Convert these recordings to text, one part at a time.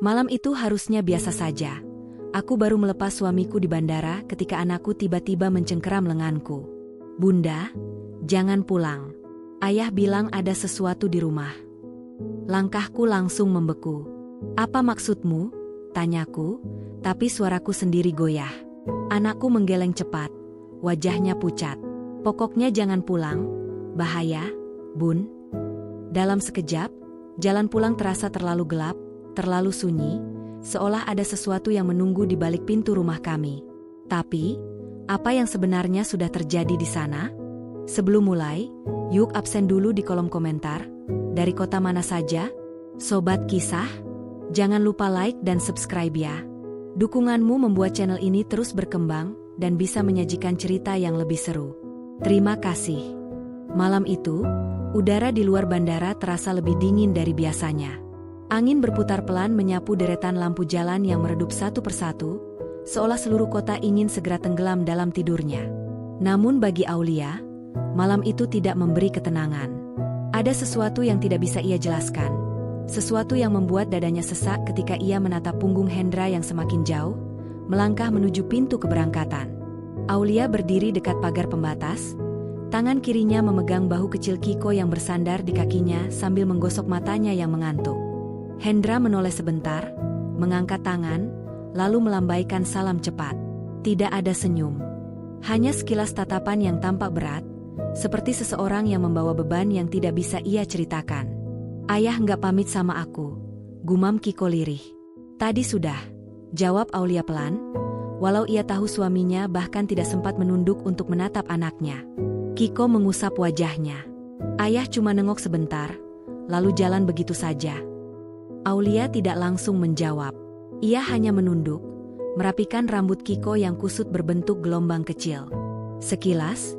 Malam itu harusnya biasa saja. Aku baru melepas suamiku di bandara ketika anakku tiba-tiba mencengkeram lenganku. "Bunda, jangan pulang. Ayah bilang ada sesuatu di rumah." Langkahku langsung membeku. "Apa maksudmu?" tanyaku, tapi suaraku sendiri goyah. Anakku menggeleng cepat, wajahnya pucat. "Pokoknya jangan pulang, bahaya, Bun." Dalam sekejap, jalan pulang terasa terlalu gelap, terlalu sunyi, seolah ada sesuatu yang menunggu di balik pintu rumah kami. Tapi, apa yang sebenarnya sudah terjadi di sana? Sebelum mulai, yuk absen dulu di kolom komentar. Dari kota mana saja? Sobat Kisah? Jangan lupa like dan subscribe ya. Dukunganmu membuat channel ini terus berkembang dan bisa menyajikan cerita yang lebih seru. Terima kasih. Malam itu, udara di luar bandara terasa lebih dingin dari biasanya. Angin berputar pelan menyapu deretan lampu jalan yang meredup satu persatu, seolah seluruh kota ingin segera tenggelam dalam tidurnya. Namun bagi Aulia, malam itu tidak memberi ketenangan. Ada sesuatu yang tidak bisa ia jelaskan. Sesuatu yang membuat dadanya sesak ketika ia menatap punggung Hendra yang semakin jauh, melangkah menuju pintu keberangkatan. Aulia berdiri dekat pagar pembatas, tangan kirinya memegang bahu kecil Kiko yang bersandar di kakinya sambil menggosok matanya yang mengantuk. Hendra menoleh sebentar, mengangkat tangan, lalu melambaikan salam cepat. Tidak ada senyum. Hanya sekilas tatapan yang tampak berat, seperti seseorang yang membawa beban yang tidak bisa ia ceritakan. "Ayah nggak pamit sama aku," gumam Kiko lirih. "Tadi sudah," jawab Aulia pelan, walau ia tahu suaminya bahkan tidak sempat menunduk untuk menatap anaknya. Kiko mengusap wajahnya. "Ayah cuma nengok sebentar, lalu jalan begitu saja." Aulia tidak langsung menjawab. Ia hanya menunduk, merapikan rambut Kiko yang kusut berbentuk gelombang kecil. Sekilas,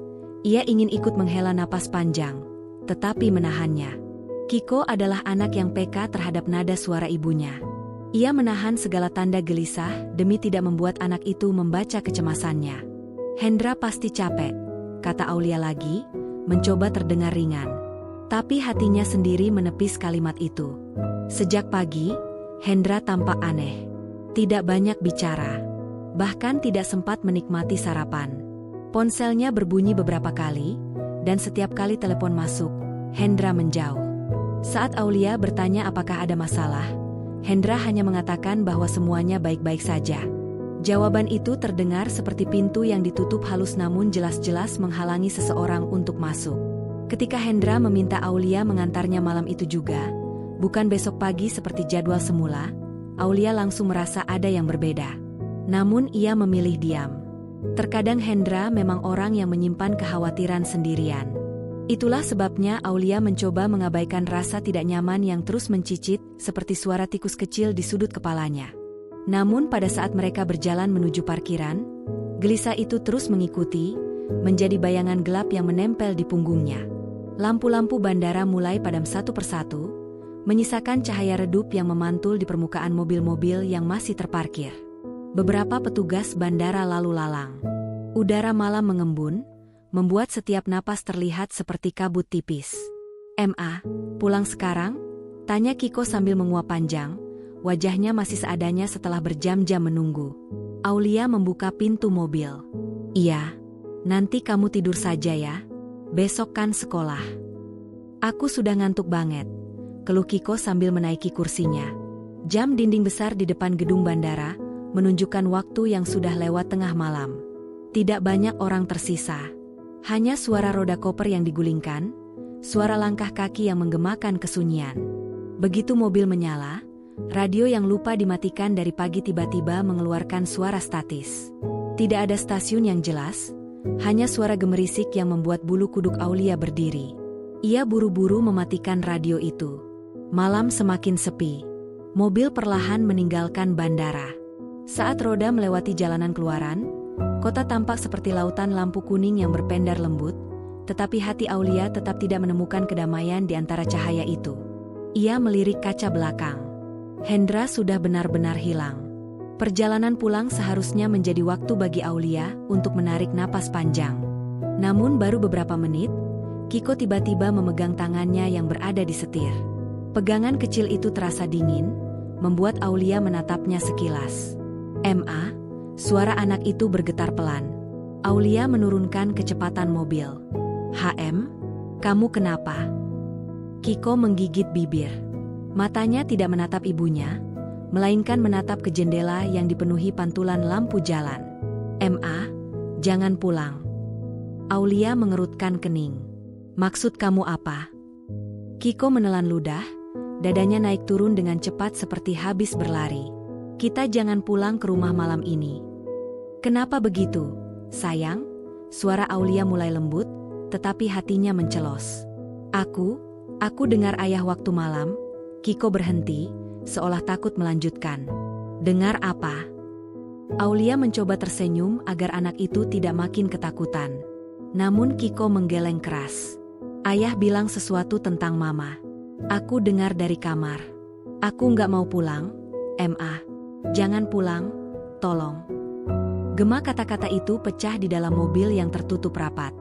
ia ingin ikut menghela napas panjang, tetapi menahannya. Kiko adalah anak yang peka terhadap nada suara ibunya. Ia menahan segala tanda gelisah demi tidak membuat anak itu membaca kecemasannya. "Hendra pasti capek," kata Aulia lagi, mencoba terdengar ringan. Tapi hatinya sendiri menepis kalimat itu. Sejak pagi, Hendra tampak aneh. Tidak banyak bicara. Bahkan tidak sempat menikmati sarapan. Ponselnya berbunyi beberapa kali, dan setiap kali telepon masuk, Hendra menjauh. Saat Aulia bertanya apakah ada masalah, Hendra hanya mengatakan bahwa semuanya baik-baik saja. Jawaban itu terdengar seperti pintu yang ditutup halus namun jelas-jelas menghalangi seseorang untuk masuk. Ketika Hendra meminta Aulia mengantarnya malam itu juga, bukan besok pagi seperti jadwal semula, Aulia langsung merasa ada yang berbeda. Namun ia memilih diam. Terkadang Hendra memang orang yang menyimpan kekhawatiran sendirian. Itulah sebabnya Aulia mencoba mengabaikan rasa tidak nyaman yang terus mencicit seperti suara tikus kecil di sudut kepalanya. Namun pada saat mereka berjalan menuju parkiran, gelisah itu terus mengikuti, menjadi bayangan gelap yang menempel di punggungnya. Lampu-lampu bandara mulai padam satu persatu, menyisakan cahaya redup yang memantul di permukaan mobil-mobil yang masih terparkir. Beberapa petugas bandara lalu lalang. Udara malam mengembun, membuat setiap napas terlihat seperti kabut tipis. "Ma, pulang sekarang?" tanya Kiko sambil menguap panjang, wajahnya masih seadanya setelah berjam-jam menunggu. Aulia membuka pintu mobil. "Iya, nanti kamu tidur saja ya. Besok kan sekolah." "Aku sudah ngantuk banget," keluh Kiko sambil menaiki kursinya. Jam dinding besar di depan gedung bandara menunjukkan waktu yang sudah lewat tengah malam. Tidak banyak orang tersisa. Hanya suara roda koper yang digulingkan, suara langkah kaki yang menggemakan kesunyian. Begitu mobil menyala, radio yang lupa dimatikan dari pagi tiba-tiba mengeluarkan suara statis. Tidak ada stasiun yang jelas, hanya suara gemerisik yang membuat bulu kuduk Aulia berdiri. Ia buru-buru mematikan radio itu. Malam semakin sepi. Mobil perlahan meninggalkan bandara. Saat roda melewati jalanan keluaran, kota tampak seperti lautan lampu kuning yang berpendar lembut, tetapi hati Aulia tetap tidak menemukan kedamaian di antara cahaya itu. Ia melirik kaca belakang. Hendra sudah benar-benar hilang. Perjalanan pulang seharusnya menjadi waktu bagi Aulia untuk menarik napas panjang. Namun baru beberapa menit, Kiko tiba-tiba memegang tangannya yang berada di setir. Pegangan kecil itu terasa dingin, membuat Aulia menatapnya sekilas. "Ma," suara anak itu bergetar pelan. Aulia menurunkan kecepatan mobil. "HM, kamu kenapa?" Kiko menggigit bibir. Matanya tidak menatap ibunya, melainkan menatap ke jendela yang dipenuhi pantulan lampu jalan. "Ma, jangan pulang." Aulia mengerutkan kening. "Maksud kamu apa?" Kiko menelan ludah, dadanya naik turun dengan cepat seperti habis berlari. "Kita jangan pulang ke rumah malam ini." "Kenapa begitu, sayang?" Suara Aulia mulai lembut, tetapi hatinya mencelos. Aku dengar ayah waktu malam." Kiko berhenti, seolah takut melanjutkan. "Dengar apa?" Aulia mencoba tersenyum agar anak itu tidak makin ketakutan. Namun Kiko menggeleng keras. "Ayah bilang sesuatu tentang mama. Aku dengar dari kamar. Aku nggak mau pulang, Ma. Jangan pulang, tolong." Gema kata-kata itu pecah di dalam mobil yang tertutup rapat.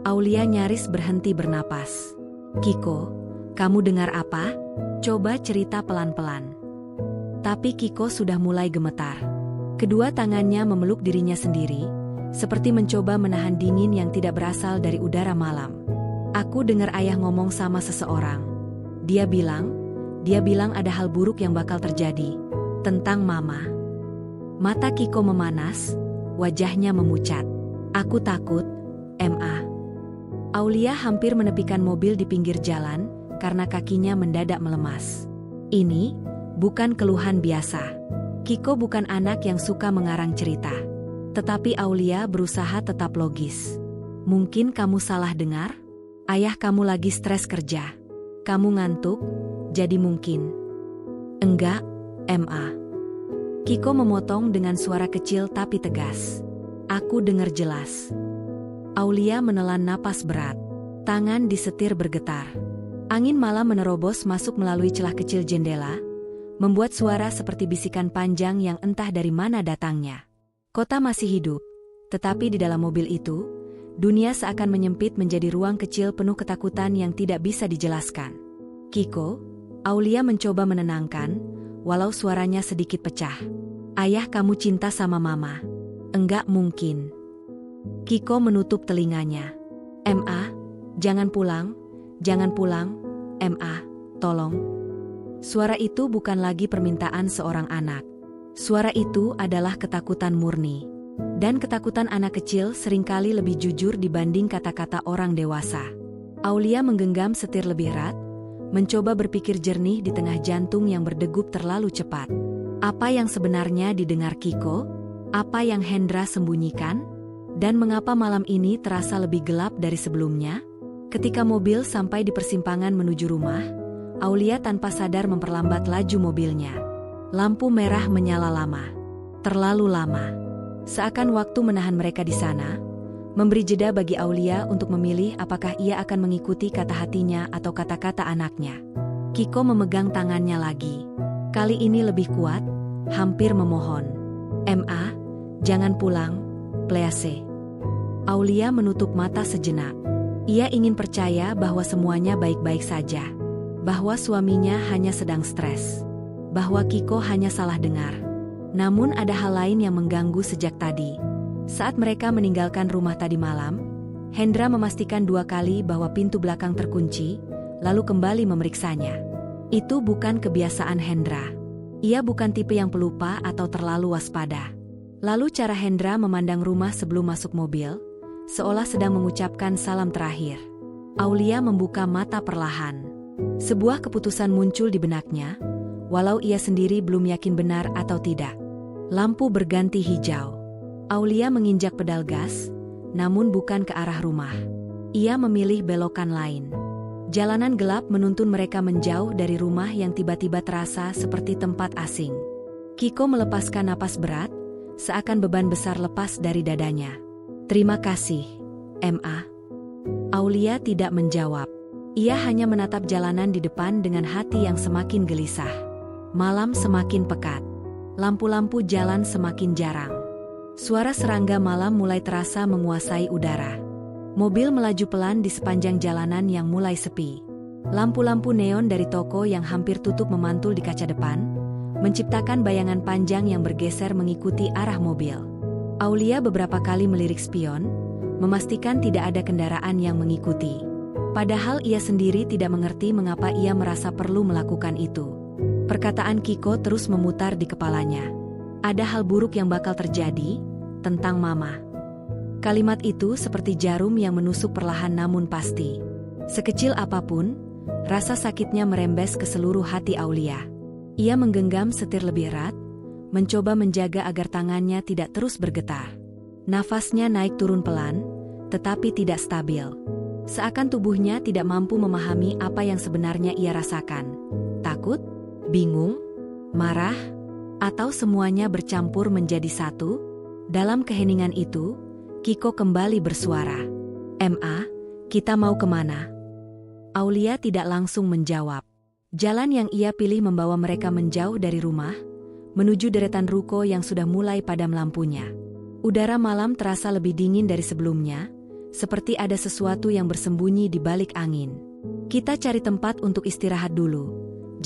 Aulia nyaris berhenti bernapas. "Kiko, kamu dengar apa? Coba cerita pelan-pelan." Tapi Kiko sudah mulai gemetar. Kedua tangannya memeluk dirinya sendiri, seperti mencoba menahan dingin yang tidak berasal dari udara malam. "Aku dengar ayah ngomong sama seseorang. Dia bilang ada hal buruk yang bakal terjadi. Tentang mama." Mata Kiko memanas, wajahnya memucat. "Aku takut, Ma." Aulia hampir menepikan mobil di pinggir jalan, karena kakinya mendadak melemas. Ini bukan keluhan biasa. Kiko bukan anak yang suka mengarang cerita. Tetapi Aulia berusaha tetap logis. "Mungkin kamu salah dengar? Ayah kamu lagi stres kerja. Kamu ngantuk, jadi mungkin." "Enggak, Ma." Kiko memotong dengan suara kecil tapi tegas. "Aku dengar jelas." Aulia menelan napas berat. Tangan di setir bergetar. Angin malam menerobos masuk melalui celah kecil jendela, membuat suara seperti bisikan panjang yang entah dari mana datangnya. Kota masih hidup, tetapi di dalam mobil itu, dunia seakan menyempit menjadi ruang kecil penuh ketakutan yang tidak bisa dijelaskan. "Kiko," Aulia mencoba menenangkan, walau suaranya sedikit pecah. "Ayah kamu cinta sama mama." "Enggak mungkin." Kiko menutup telinganya. "Ma, jangan pulang. Jangan pulang, Ma, tolong." Suara itu bukan lagi permintaan seorang anak. Suara itu adalah ketakutan murni. Dan ketakutan anak kecil seringkali lebih jujur dibanding kata-kata orang dewasa. Aulia menggenggam setir lebih erat, mencoba berpikir jernih di tengah jantung yang berdegup terlalu cepat. Apa yang sebenarnya didengar Kiko? Apa yang Hendra sembunyikan? Dan mengapa malam ini terasa lebih gelap dari sebelumnya? Ketika mobil sampai di persimpangan menuju rumah, Aulia tanpa sadar memperlambat laju mobilnya. Lampu merah menyala lama. Terlalu lama. Seakan waktu menahan mereka di sana, memberi jeda bagi Aulia untuk memilih apakah ia akan mengikuti kata hatinya atau kata-kata anaknya. Kiko memegang tangannya lagi. Kali ini lebih kuat, hampir memohon. "Ma, jangan pulang, please." Aulia menutup mata sejenak. Ia ingin percaya bahwa semuanya baik-baik saja. Bahwa suaminya hanya sedang stres. Bahwa Kiko hanya salah dengar. Namun ada hal lain yang mengganggu sejak tadi. Saat mereka meninggalkan rumah tadi malam, Hendra memastikan 2 kali bahwa pintu belakang terkunci, lalu kembali memeriksanya. Itu bukan kebiasaan Hendra. Ia bukan tipe yang pelupa atau terlalu waspada. Lalu cara Hendra memandang rumah sebelum masuk mobil, seolah sedang mengucapkan salam terakhir. Aulia membuka mata perlahan. Sebuah keputusan muncul di benaknya, walau ia sendiri belum yakin benar atau tidak. Lampu berganti hijau. Aulia menginjak pedal gas, namun bukan ke arah rumah. Ia memilih belokan lain. Jalanan gelap menuntun mereka menjauh dari rumah yang tiba-tiba terasa seperti tempat asing. Kiko melepaskan napas berat, seakan beban besar lepas dari dadanya. "Terima kasih, Ma." Aulia tidak menjawab. Ia hanya menatap jalanan di depan dengan hati yang semakin gelisah. Malam semakin pekat. Lampu-lampu jalan semakin jarang. Suara serangga malam mulai terasa menguasai udara. Mobil melaju pelan di sepanjang jalanan yang mulai sepi. Lampu-lampu neon dari toko yang hampir tutup memantul di kaca depan, menciptakan bayangan panjang yang bergeser mengikuti arah mobil. Aulia beberapa kali melirik spion, memastikan tidak ada kendaraan yang mengikuti. Padahal ia sendiri tidak mengerti mengapa ia merasa perlu melakukan itu. Perkataan Kiko terus memutar di kepalanya. Ada hal buruk yang bakal terjadi, tentang Mama. Kalimat itu seperti jarum yang menusuk perlahan namun pasti. Sekecil apapun, rasa sakitnya merembes ke seluruh hati Aulia. Ia menggenggam setir lebih erat, mencoba menjaga agar tangannya tidak terus bergetar. Nafasnya naik turun pelan, tetapi tidak stabil. Seakan tubuhnya tidak mampu memahami apa yang sebenarnya ia rasakan. Takut, bingung, marah, atau semuanya bercampur menjadi satu? Dalam keheningan itu, Kiko kembali bersuara. "Ma, kita mau kemana?" Aulia tidak langsung menjawab. Jalan yang ia pilih membawa mereka menjauh dari rumah, menuju deretan ruko yang sudah mulai padam lampunya. Udara malam terasa lebih dingin dari sebelumnya, seperti ada sesuatu yang bersembunyi di balik angin. "Kita cari tempat untuk istirahat dulu,"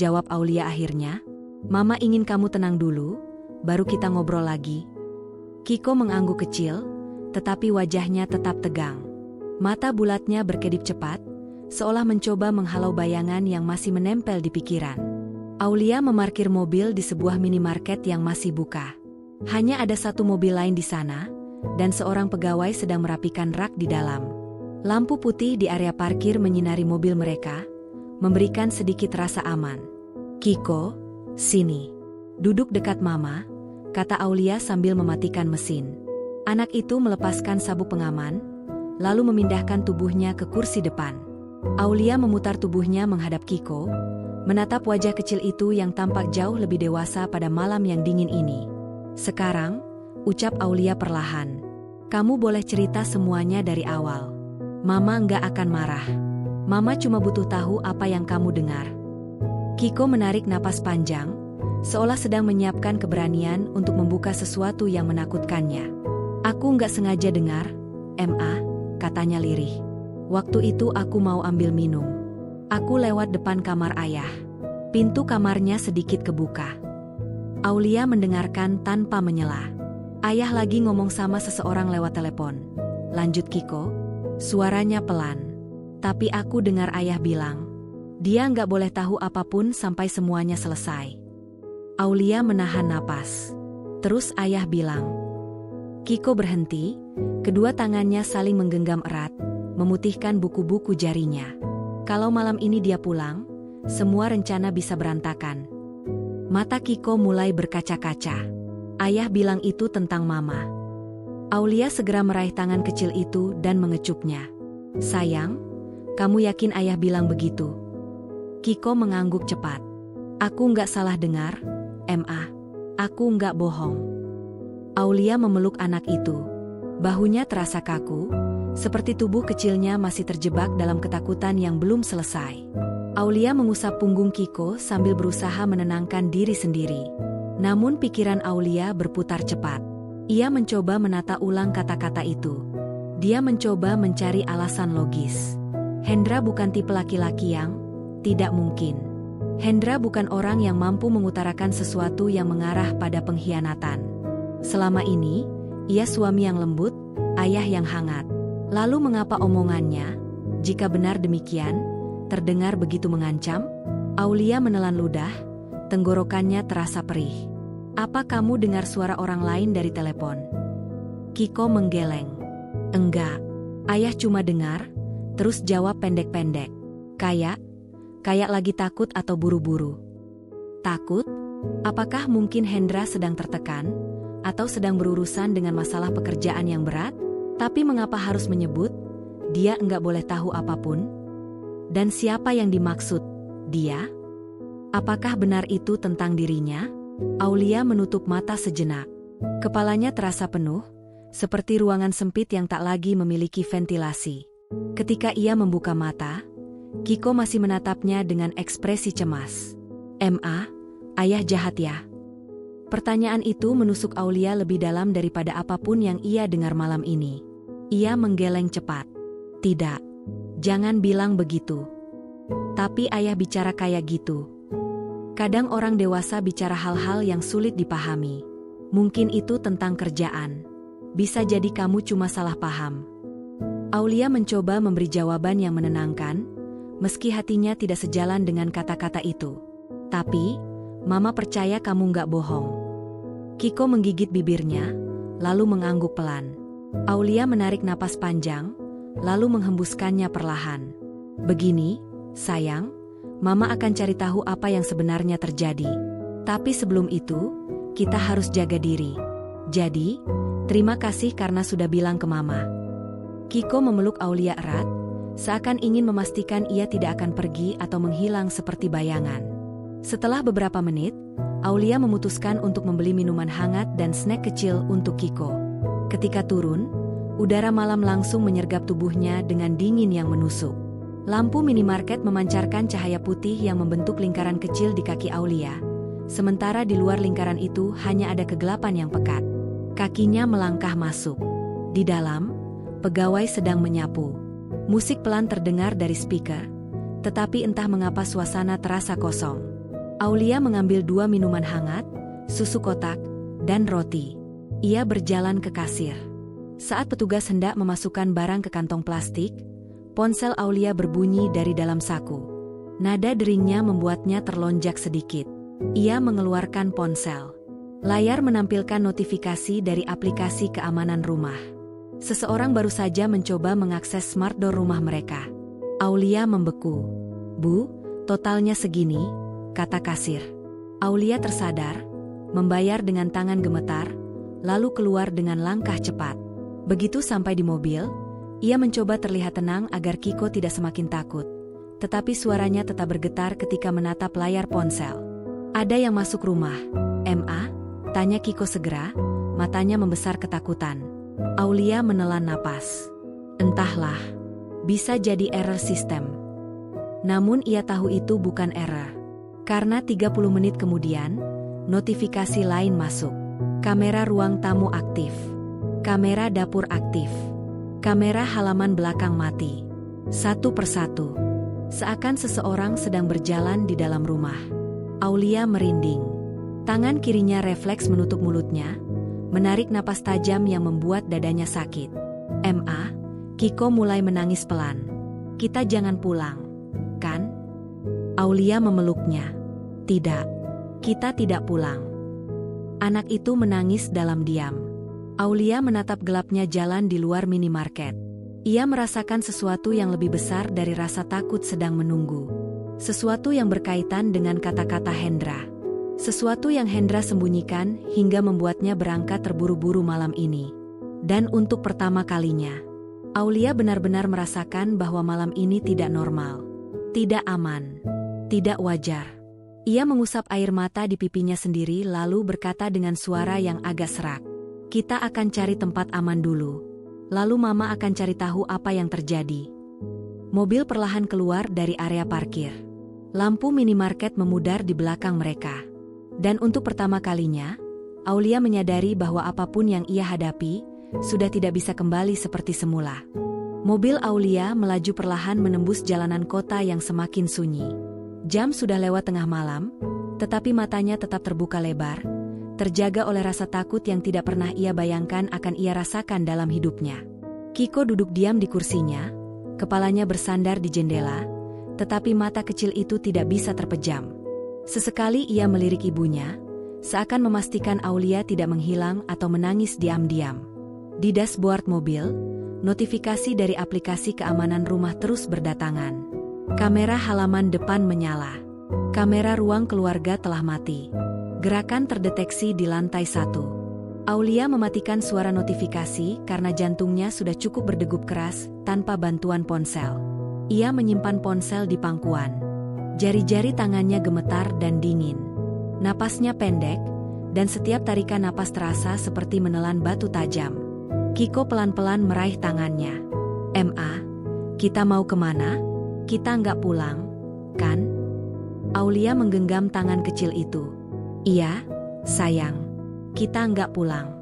jawab Aulia akhirnya. "Mama ingin kamu tenang dulu, baru kita ngobrol lagi." Kiko mengangguk kecil, tetapi wajahnya tetap tegang. Mata bulatnya berkedip cepat, seolah mencoba menghalau bayangan yang masih menempel di pikiran. Aulia memarkir mobil di sebuah minimarket yang masih buka. Hanya ada satu mobil lain di sana, dan seorang pegawai sedang merapikan rak di dalam. Lampu putih di area parkir menyinari mobil mereka, memberikan sedikit rasa aman. "Kiko, sini. Duduk dekat Mama," kata Aulia sambil mematikan mesin. Anak itu melepaskan sabuk pengaman, lalu memindahkan tubuhnya ke kursi depan. Aulia memutar tubuhnya menghadap Kiko, menatap wajah kecil itu yang tampak jauh lebih dewasa pada malam yang dingin ini. "Sekarang," ucap Aulia perlahan, "kamu boleh cerita semuanya dari awal. Mama nggak akan marah. Mama cuma butuh tahu apa yang kamu dengar." Kiko menarik napas panjang, seolah sedang menyiapkan keberanian untuk membuka sesuatu yang menakutkannya. "Aku nggak sengaja dengar, Ma," katanya lirih. "Waktu itu aku mau ambil minum. Aku lewat depan kamar ayah. Pintu kamarnya sedikit kebuka." Aulia mendengarkan tanpa menyela. "Ayah lagi ngomong sama seseorang lewat telepon," lanjut Kiko. Suaranya pelan. "Tapi aku dengar ayah bilang, dia nggak boleh tahu apapun sampai semuanya selesai." Aulia menahan napas. "Terus ayah bilang?" Kiko berhenti, kedua tangannya saling menggenggam erat, memutihkan buku-buku jarinya. Kalau malam ini dia pulang, semua rencana bisa berantakan. Mata Kiko mulai berkaca-kaca. "Ayah bilang itu tentang Mama." Aulia segera meraih tangan kecil itu dan mengecupnya. "Sayang, kamu yakin ayah bilang begitu?" Kiko mengangguk cepat. "Aku nggak salah dengar, Ma. Aku nggak bohong." Aulia memeluk anak itu. Bahunya terasa kaku, seperti tubuh kecilnya masih terjebak dalam ketakutan yang belum selesai. Aulia mengusap punggung Kiko sambil berusaha menenangkan diri sendiri. Namun pikiran Aulia berputar cepat. Ia mencoba menata ulang kata-kata itu. Dia mencoba mencari alasan logis. Hendra bukan tipe laki-laki yang tidak mungkin. Hendra bukan orang yang mampu mengutarakan sesuatu yang mengarah pada pengkhianatan. Selama ini, ia suami yang lembut, ayah yang hangat. Lalu mengapa omongannya, jika benar demikian, terdengar begitu mengancam? Aulia menelan ludah, tenggorokannya terasa perih. "Apa kamu dengar suara orang lain dari telepon?" Kiko menggeleng. "Enggak. Ayah cuma dengar," terus jawab pendek-pendek. Kayak lagi takut atau buru-buru." "Takut? Apakah mungkin Hendra sedang tertekan? Atau sedang berurusan dengan masalah pekerjaan yang berat? Tapi mengapa harus menyebut, dia enggak boleh tahu apapun? Dan siapa yang dimaksud? Dia? Apakah benar itu tentang dirinya?" Aulia menutup mata sejenak. Kepalanya terasa penuh, seperti ruangan sempit yang tak lagi memiliki ventilasi. Ketika ia membuka mata, Kiko masih menatapnya dengan ekspresi cemas. "Ma, ayah jahat ya?" Pertanyaan itu menusuk Aulia lebih dalam daripada apapun yang ia dengar malam ini. Ia menggeleng cepat. "Tidak. Jangan bilang begitu. Tapi ayah bicara kayak gitu." Kadang orang dewasa bicara hal-hal yang sulit dipahami. Mungkin itu tentang kerjaan. Bisa jadi kamu cuma salah paham. Aulia mencoba memberi jawaban yang menenangkan, meski hatinya tidak sejalan dengan kata-kata itu. Tapi, Mama percaya kamu nggak bohong. Kiko menggigit bibirnya, lalu mengangguk pelan. Aulia menarik napas panjang, lalu menghembuskannya perlahan. Begini, sayang, Mama akan cari tahu apa yang sebenarnya terjadi. Tapi sebelum itu, kita harus jaga diri. Jadi, terima kasih karena sudah bilang ke Mama. Kiko memeluk Aulia erat, seakan ingin memastikan ia tidak akan pergi atau menghilang seperti bayangan. Setelah beberapa menit, Aulia memutuskan untuk membeli minuman hangat dan snack kecil untuk Kiko. Ketika turun, udara malam langsung menyergap tubuhnya dengan dingin yang menusuk. Lampu minimarket memancarkan cahaya putih yang membentuk lingkaran kecil di kaki Aulia, sementara di luar lingkaran itu hanya ada kegelapan yang pekat. Kakinya melangkah masuk. Di dalam, pegawai sedang menyapu. Musik pelan terdengar dari speaker, tetapi entah mengapa suasana terasa kosong. Aulia mengambil 2 minuman hangat, susu kotak, dan roti. Ia berjalan ke kasir. Saat petugas hendak memasukkan barang ke kantong plastik, ponsel Aulia berbunyi dari dalam saku. Nada deringnya membuatnya terlonjak sedikit. Ia mengeluarkan ponsel. Layar menampilkan notifikasi dari aplikasi keamanan rumah. Seseorang baru saja mencoba mengakses smart door rumah mereka. Aulia membeku. "Bu, totalnya segini," kata kasir. Aulia tersadar, membayar dengan tangan gemetar, lalu keluar dengan langkah cepat. Begitu sampai di mobil, ia mencoba terlihat tenang agar Kiko tidak semakin takut. Tetapi suaranya tetap bergetar ketika menatap layar ponsel. "Ada yang masuk rumah, Ma?" tanya Kiko segera, matanya membesar ketakutan. Aulia menelan napas. Entahlah, bisa jadi error sistem. Namun ia tahu itu bukan error. Karena 30 menit kemudian, notifikasi lain masuk. Kamera ruang tamu aktif. Kamera dapur aktif. Kamera halaman belakang mati. Satu persatu. Seakan seseorang sedang berjalan di dalam rumah. Aulia merinding. Tangan kirinya refleks menutup mulutnya, menarik napas tajam yang membuat dadanya sakit. "Ma," Kiko mulai menangis pelan. "Kita jangan pulang, kan?" Aulia memeluknya. "Tidak, kita tidak pulang." Anak itu menangis dalam diam. Aulia menatap gelapnya jalan di luar minimarket. Ia merasakan sesuatu yang lebih besar dari rasa takut sedang menunggu. Sesuatu yang berkaitan dengan kata-kata Hendra. Sesuatu yang Hendra sembunyikan hingga membuatnya berangkat terburu-buru malam ini. Dan untuk pertama kalinya, Aulia benar-benar merasakan bahwa malam ini tidak normal. Tidak aman. Tidak wajar. Ia mengusap air mata di pipinya sendiri lalu berkata dengan suara yang agak serak. "Kita akan cari tempat aman dulu. Lalu Mama akan cari tahu apa yang terjadi." Mobil perlahan keluar dari area parkir. Lampu minimarket memudar di belakang mereka. Dan untuk pertama kalinya, Aulia menyadari bahwa apapun yang ia hadapi, sudah tidak bisa kembali seperti semula. Mobil Aulia melaju perlahan menembus jalanan kota yang semakin sunyi. Jam sudah lewat tengah malam, tetapi matanya tetap terbuka lebar, terjaga oleh rasa takut yang tidak pernah ia bayangkan akan ia rasakan dalam hidupnya. Kiko duduk diam di kursinya, kepalanya bersandar di jendela, tetapi mata kecil itu tidak bisa terpejam. Sesekali ia melirik ibunya, seakan memastikan Aulia tidak menghilang atau menangis diam-diam. Di dashboard mobil, notifikasi dari aplikasi keamanan rumah terus berdatangan. Kamera halaman depan menyala. Kamera ruang keluarga telah mati. Gerakan terdeteksi di lantai 1. Aulia mematikan suara notifikasi karena jantungnya sudah cukup berdegup keras tanpa bantuan ponsel. Ia menyimpan ponsel di pangkuan. Jari-jari tangannya gemetar dan dingin. Napasnya pendek, dan setiap tarikan napas terasa seperti menelan batu tajam. Kiko pelan-pelan meraih tangannya. "Ma, kita mau kemana? Kita nggak pulang, kan?" Aulia menggenggam tangan kecil itu. "Iya, sayang. Kita nggak pulang."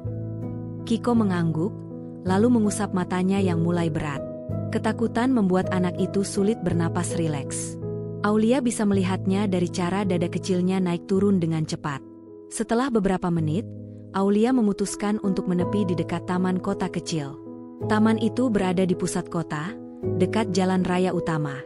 Kiko mengangguk, lalu mengusap matanya yang mulai berat. Ketakutan membuat anak itu sulit bernapas rileks. Aulia bisa melihatnya dari cara dada kecilnya naik turun dengan cepat. Setelah beberapa menit, Aulia memutuskan untuk menepi di dekat taman kota kecil. Taman itu berada di pusat kota, dekat jalan raya utama.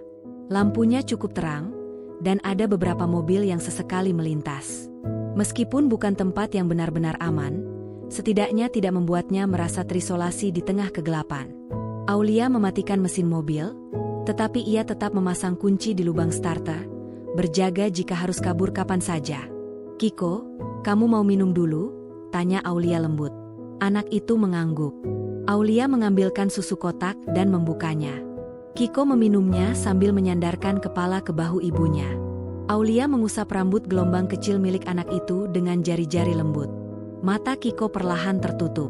Lampunya cukup terang, dan ada beberapa mobil yang sesekali melintas. Meskipun bukan tempat yang benar-benar aman, setidaknya tidak membuatnya merasa terisolasi di tengah kegelapan. Aulia mematikan mesin mobil, tetapi ia tetap memasang kunci di lubang starter, berjaga jika harus kabur kapan saja. "Kiko, kamu mau minum dulu?" tanya Aulia lembut. Anak itu mengangguk. Aulia mengambilkan susu kotak dan membukanya. Kiko meminumnya sambil menyandarkan kepala ke bahu ibunya. Aulia mengusap rambut gelombang kecil milik anak itu dengan jari-jari lembut. Mata Kiko perlahan tertutup.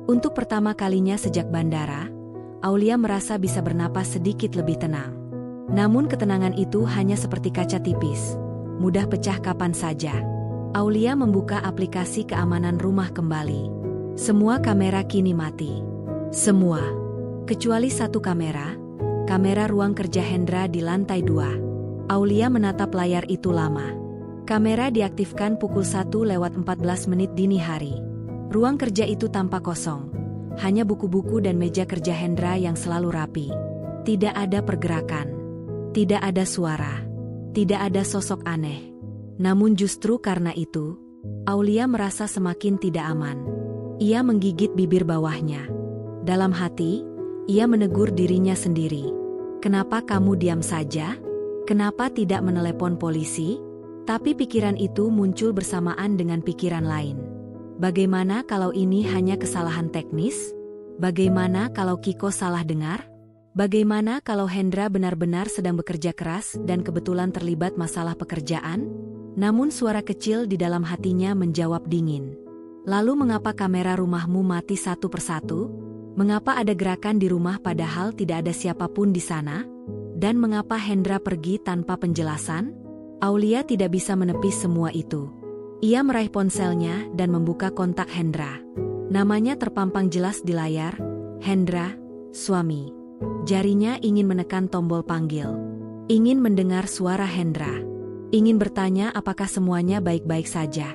Untuk pertama kalinya sejak bandara, Aulia merasa bisa bernapas sedikit lebih tenang. Namun ketenangan itu hanya seperti kaca tipis, mudah pecah kapan saja. Aulia membuka aplikasi keamanan rumah kembali. Semua kamera kini mati. Semua. Kecuali satu kamera ruang kerja Hendra di lantai 2. Aulia menatap layar itu lama. Kamera diaktifkan pukul 1:14 dini hari. Ruang kerja itu tampak kosong. Hanya buku-buku dan meja kerja Hendra yang selalu rapi. Tidak ada pergerakan. Tidak ada suara. Tidak ada sosok aneh. Namun justru karena itu, Aulia merasa semakin tidak aman. Ia menggigit bibir bawahnya. Dalam hati, ia menegur dirinya sendiri. "Kenapa kamu diam saja? Kenapa tidak menelepon polisi?" Tapi pikiran itu muncul bersamaan dengan pikiran lain. Bagaimana kalau ini hanya kesalahan teknis? Bagaimana kalau Kiko salah dengar? Bagaimana kalau Hendra benar-benar sedang bekerja keras dan kebetulan terlibat masalah pekerjaan? Namun suara kecil di dalam hatinya menjawab dingin. "Lalu mengapa kamera rumahmu mati satu persatu? Mengapa ada gerakan di rumah padahal tidak ada siapapun di sana? Dan mengapa Hendra pergi tanpa penjelasan?" Aulia tidak bisa menepis semua itu. Ia meraih ponselnya dan membuka kontak Hendra. Namanya terpampang jelas di layar, Hendra, suami. Jarinya ingin menekan tombol panggil. Ingin mendengar suara Hendra. Ingin bertanya apakah semuanya baik-baik saja.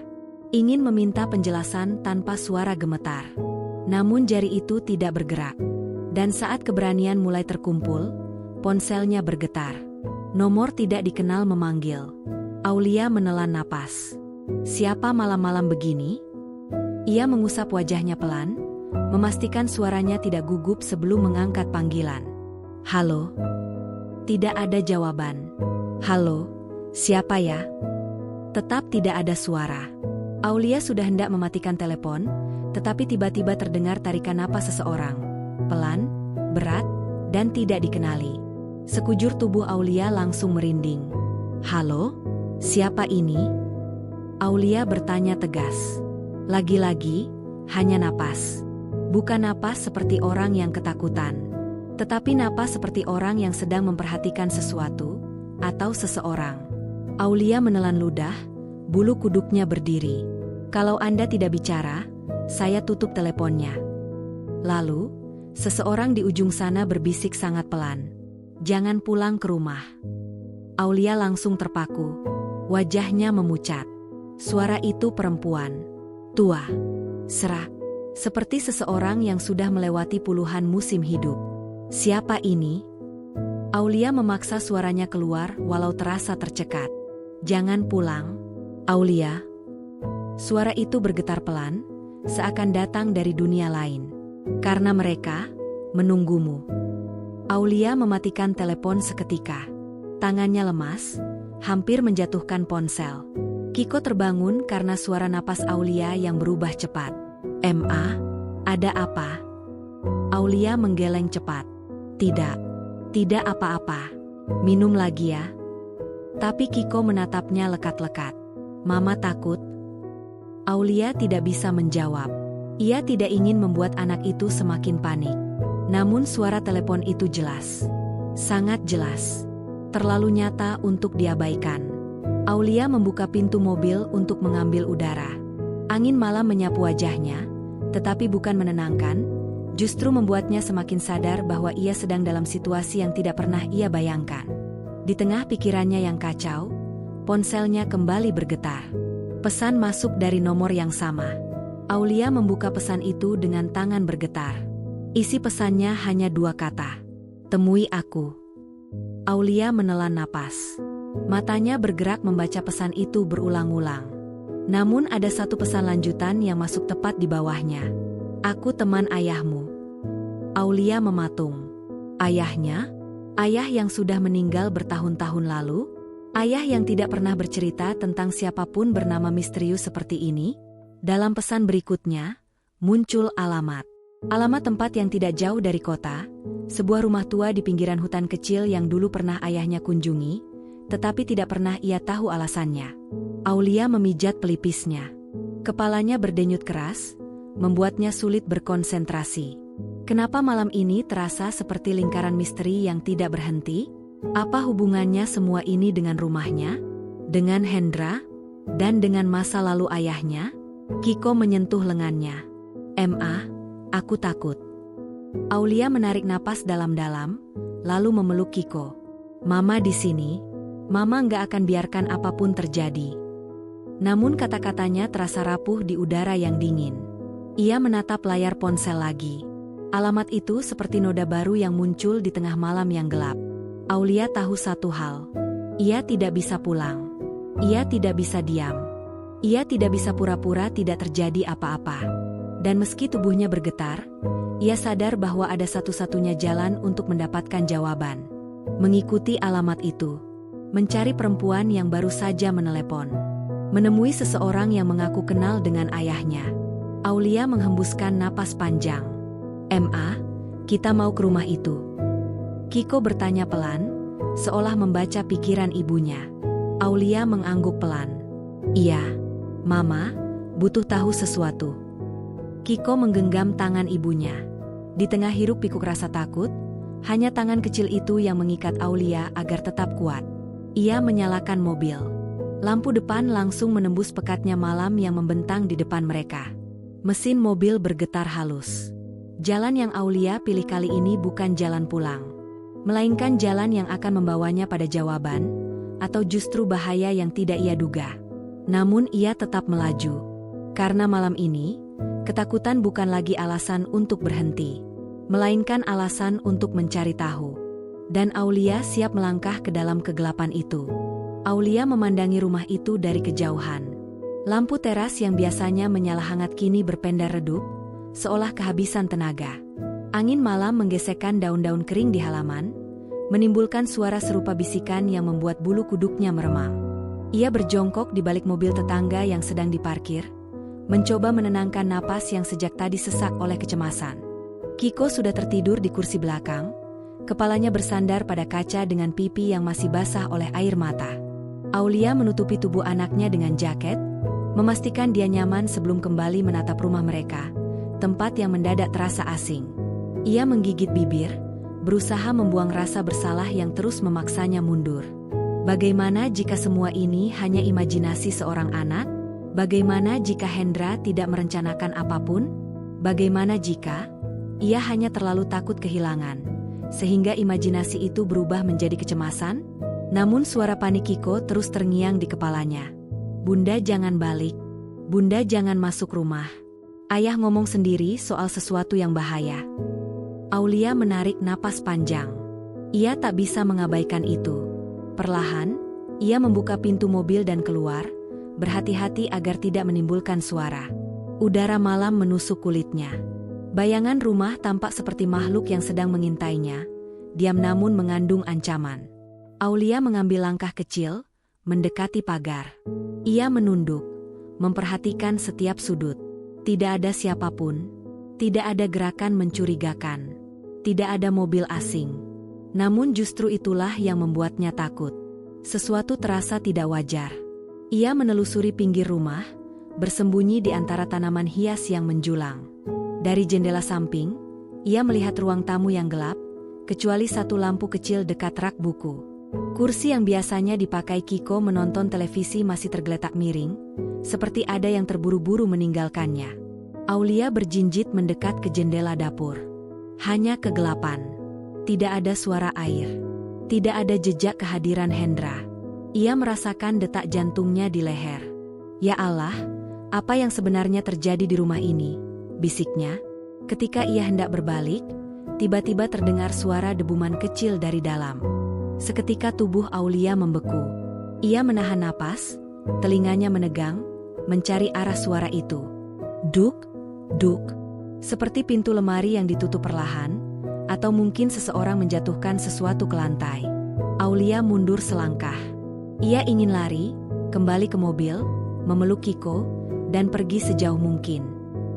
Ingin meminta penjelasan tanpa suara gemetar. Namun jari itu tidak bergerak. Dan saat keberanian mulai terkumpul, ponselnya bergetar. Nomor tidak dikenal memanggil. Aulia menelan napas. Siapa malam-malam begini? Ia mengusap wajahnya pelan, memastikan suaranya tidak gugup sebelum mengangkat panggilan. "Halo?" Tidak ada jawaban. "Halo, siapa ya?" Tetap tidak ada suara. Aulia sudah hendak mematikan telepon, tetapi tiba-tiba terdengar tarikan napas seseorang. Pelan, berat, dan tidak dikenali. Sekujur tubuh Aulia langsung merinding. "Halo? Siapa ini?" Aulia bertanya tegas. Lagi-lagi, hanya napas. Bukan napas seperti orang yang ketakutan, tetapi napas seperti orang yang sedang memperhatikan sesuatu, atau seseorang. Aulia menelan ludah, bulu kuduknya berdiri. "Kalau Anda tidak bicara, saya tutup teleponnya." Lalu, seseorang di ujung sana berbisik sangat pelan. "Jangan pulang ke rumah." Aulia langsung terpaku. Wajahnya memucat. Suara itu perempuan. Tua. Serak. Seperti seseorang yang sudah melewati puluhan musim hidup. "Siapa ini?" Aulia memaksa suaranya keluar walau terasa tercekat. "Jangan pulang, Aulia." Suara itu bergetar pelan, seakan datang dari dunia lain. "Karena mereka menunggumu." Aulia mematikan telepon seketika. Tangannya lemas, hampir menjatuhkan ponsel. Kiko terbangun karena suara napas Aulia yang berubah cepat. "Ma, ada apa?" Aulia menggeleng cepat. "Tidak, tidak apa-apa. Minum lagi ya." Tapi Kiko menatapnya lekat-lekat. "Mama takut." Aulia tidak bisa menjawab. Ia tidak ingin membuat anak itu semakin panik. Namun suara telepon itu jelas. Sangat jelas. Terlalu nyata untuk diabaikan. Aulia membuka pintu mobil untuk mengambil udara. Angin malam menyapu wajahnya, tetapi bukan menenangkan, justru membuatnya semakin sadar bahwa ia sedang dalam situasi yang tidak pernah ia bayangkan. Di tengah pikirannya yang kacau, ponselnya kembali bergetar. Pesan masuk dari nomor yang sama. Aulia membuka pesan itu dengan tangan bergetar. Isi pesannya hanya 2 kata. Temui aku. Aulia menelan napas. Matanya bergerak membaca pesan itu berulang-ulang. Namun ada satu pesan lanjutan yang masuk tepat di bawahnya. Aku teman ayahmu. Aulia mematung. Ayahnya? Ayah yang sudah meninggal bertahun-tahun lalu? Ayah yang tidak pernah bercerita tentang siapapun bernama misterius seperti ini? Dalam pesan berikutnya, muncul alamat. Alamat tempat yang tidak jauh dari kota, sebuah rumah tua di pinggiran hutan kecil yang dulu pernah ayahnya kunjungi, tetapi tidak pernah ia tahu alasannya. Aulia memijat pelipisnya. Kepalanya berdenyut keras, membuatnya sulit berkonsentrasi. Kenapa malam ini terasa seperti lingkaran misteri yang tidak berhenti? Apa hubungannya semua ini dengan rumahnya, dengan Hendra, dan dengan masa lalu ayahnya? Kiko menyentuh lengannya. "Ma, aku takut." Aulia menarik napas dalam-dalam, lalu memeluk Kiko. "Mama di sini, Mama nggak akan biarkan apapun terjadi." Namun kata-katanya terasa rapuh di udara yang dingin. Ia menatap layar ponsel lagi. Alamat itu seperti noda baru yang muncul di tengah malam yang gelap. Aulia tahu satu hal. Ia tidak bisa pulang. Ia tidak bisa diam. Ia tidak bisa pura-pura tidak terjadi apa-apa. Dan meski tubuhnya bergetar, ia sadar bahwa ada satu-satunya jalan untuk mendapatkan jawaban. Mengikuti alamat itu. Mencari perempuan yang baru saja menelepon. Menemui seseorang yang mengaku kenal dengan ayahnya. Aulia menghembuskan napas panjang. "Ma, kita mau ke rumah itu." Kiko bertanya pelan, seolah membaca pikiran ibunya. Aulia mengangguk pelan. "Iya, Mama, butuh tahu sesuatu." Kiko menggenggam tangan ibunya. Di tengah hiruk pikuk rasa takut, hanya tangan kecil itu yang mengikat Aulia agar tetap kuat. Ia menyalakan mobil. Lampu depan langsung menembus pekatnya malam yang membentang di depan mereka. Mesin mobil bergetar halus. Jalan yang Aulia pilih kali ini bukan jalan pulang, melainkan jalan yang akan membawanya pada jawaban, atau justru bahaya yang tidak ia duga. Namun ia tetap melaju. Karena malam ini, ketakutan bukan lagi alasan untuk berhenti, melainkan alasan untuk mencari tahu. Dan Aulia siap melangkah ke dalam kegelapan itu. Aulia memandangi rumah itu dari kejauhan. Lampu teras yang biasanya menyala hangat kini berpendar redup, seolah kehabisan tenaga. Angin malam menggesekkan daun-daun kering di halaman, menimbulkan suara serupa bisikan yang membuat bulu kuduknya meremang. Ia berjongkok di balik mobil tetangga yang sedang diparkir, mencoba menenangkan napas yang sejak tadi sesak oleh kecemasan. Kiko sudah tertidur di kursi belakang, kepalanya bersandar pada kaca dengan pipi yang masih basah oleh air mata. Aulia menutupi tubuh anaknya dengan jaket, memastikan dia nyaman sebelum kembali menatap rumah mereka, tempat yang mendadak terasa asing. Ia menggigit bibir, berusaha membuang rasa bersalah yang terus memaksanya mundur. Bagaimana jika semua ini hanya imajinasi seorang anak? Bagaimana jika Hendra tidak merencanakan apapun? Bagaimana jika ia hanya terlalu takut kehilangan, sehingga imajinasi itu berubah menjadi kecemasan? Namun suara panik Kiko terus terngiang di kepalanya. "Bunda jangan balik. Bunda jangan masuk rumah. Ayah ngomong sendiri soal sesuatu yang bahaya." Aulia menarik napas panjang. Ia tak bisa mengabaikan itu. Perlahan, ia membuka pintu mobil dan keluar, berhati-hati agar tidak menimbulkan suara. Udara malam menusuk kulitnya. Bayangan rumah tampak seperti makhluk yang sedang mengintainya, diam namun mengandung ancaman. Aulia mengambil langkah kecil, mendekati pagar. Ia menunduk, memperhatikan setiap sudut. Tidak ada siapapun, tidak ada gerakan mencurigakan, tidak ada mobil asing. Namun justru itulah yang membuatnya takut. Sesuatu terasa tidak wajar. Ia menelusuri pinggir rumah, bersembunyi di antara tanaman hias yang menjulang. Dari jendela samping, ia melihat ruang tamu yang gelap, kecuali satu lampu kecil dekat rak buku. Kursi yang biasanya dipakai Kiko menonton televisi masih tergeletak miring, seperti ada yang terburu-buru meninggalkannya. Aulia berjinjit mendekat ke jendela dapur. Hanya kegelapan. Tidak ada suara air. Tidak ada jejak kehadiran Hendra. Ia merasakan detak jantungnya di leher. Ya Allah, apa yang sebenarnya terjadi di rumah ini? Bisiknya. Ketika ia hendak berbalik, tiba-tiba terdengar suara debuman kecil dari dalam. Seketika tubuh Aulia membeku. Ia menahan napas, telinganya menegang, mencari arah suara itu. Duk, duk. Seperti pintu lemari yang ditutup perlahan, atau mungkin seseorang menjatuhkan sesuatu ke lantai. Aulia mundur selangkah. Ia ingin lari, kembali ke mobil, memeluk Kiko, dan pergi sejauh mungkin.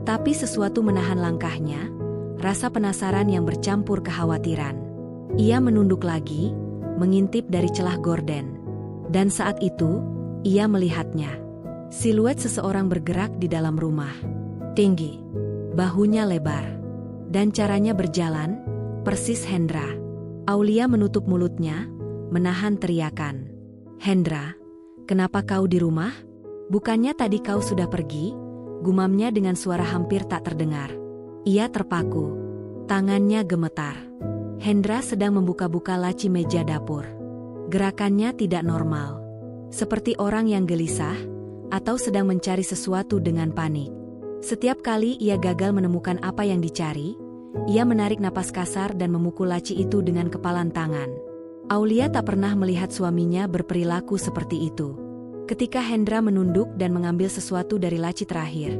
Tapi sesuatu menahan langkahnya, rasa penasaran yang bercampur kekhawatiran. Ia menunduk lagi, mengintip dari celah gorden. Dan saat itu, ia melihatnya. Siluet seseorang bergerak di dalam rumah. Tinggi, bahunya lebar, dan caranya berjalan, persis Hendra. Aulia menutup mulutnya, menahan teriakan. Hendra, kenapa kau di rumah? Bukannya tadi kau sudah pergi? Gumamnya dengan suara hampir tak terdengar. Ia terpaku. Tangannya gemetar. Hendra sedang membuka-buka laci meja dapur. Gerakannya tidak normal. Seperti orang yang gelisah, atau sedang mencari sesuatu dengan panik. Setiap kali ia gagal menemukan apa yang dicari, ia menarik napas kasar dan memukul laci itu dengan kepalan tangan. Aulia tak pernah melihat suaminya berperilaku seperti itu. Ketika Hendra menunduk dan mengambil sesuatu dari laci terakhir,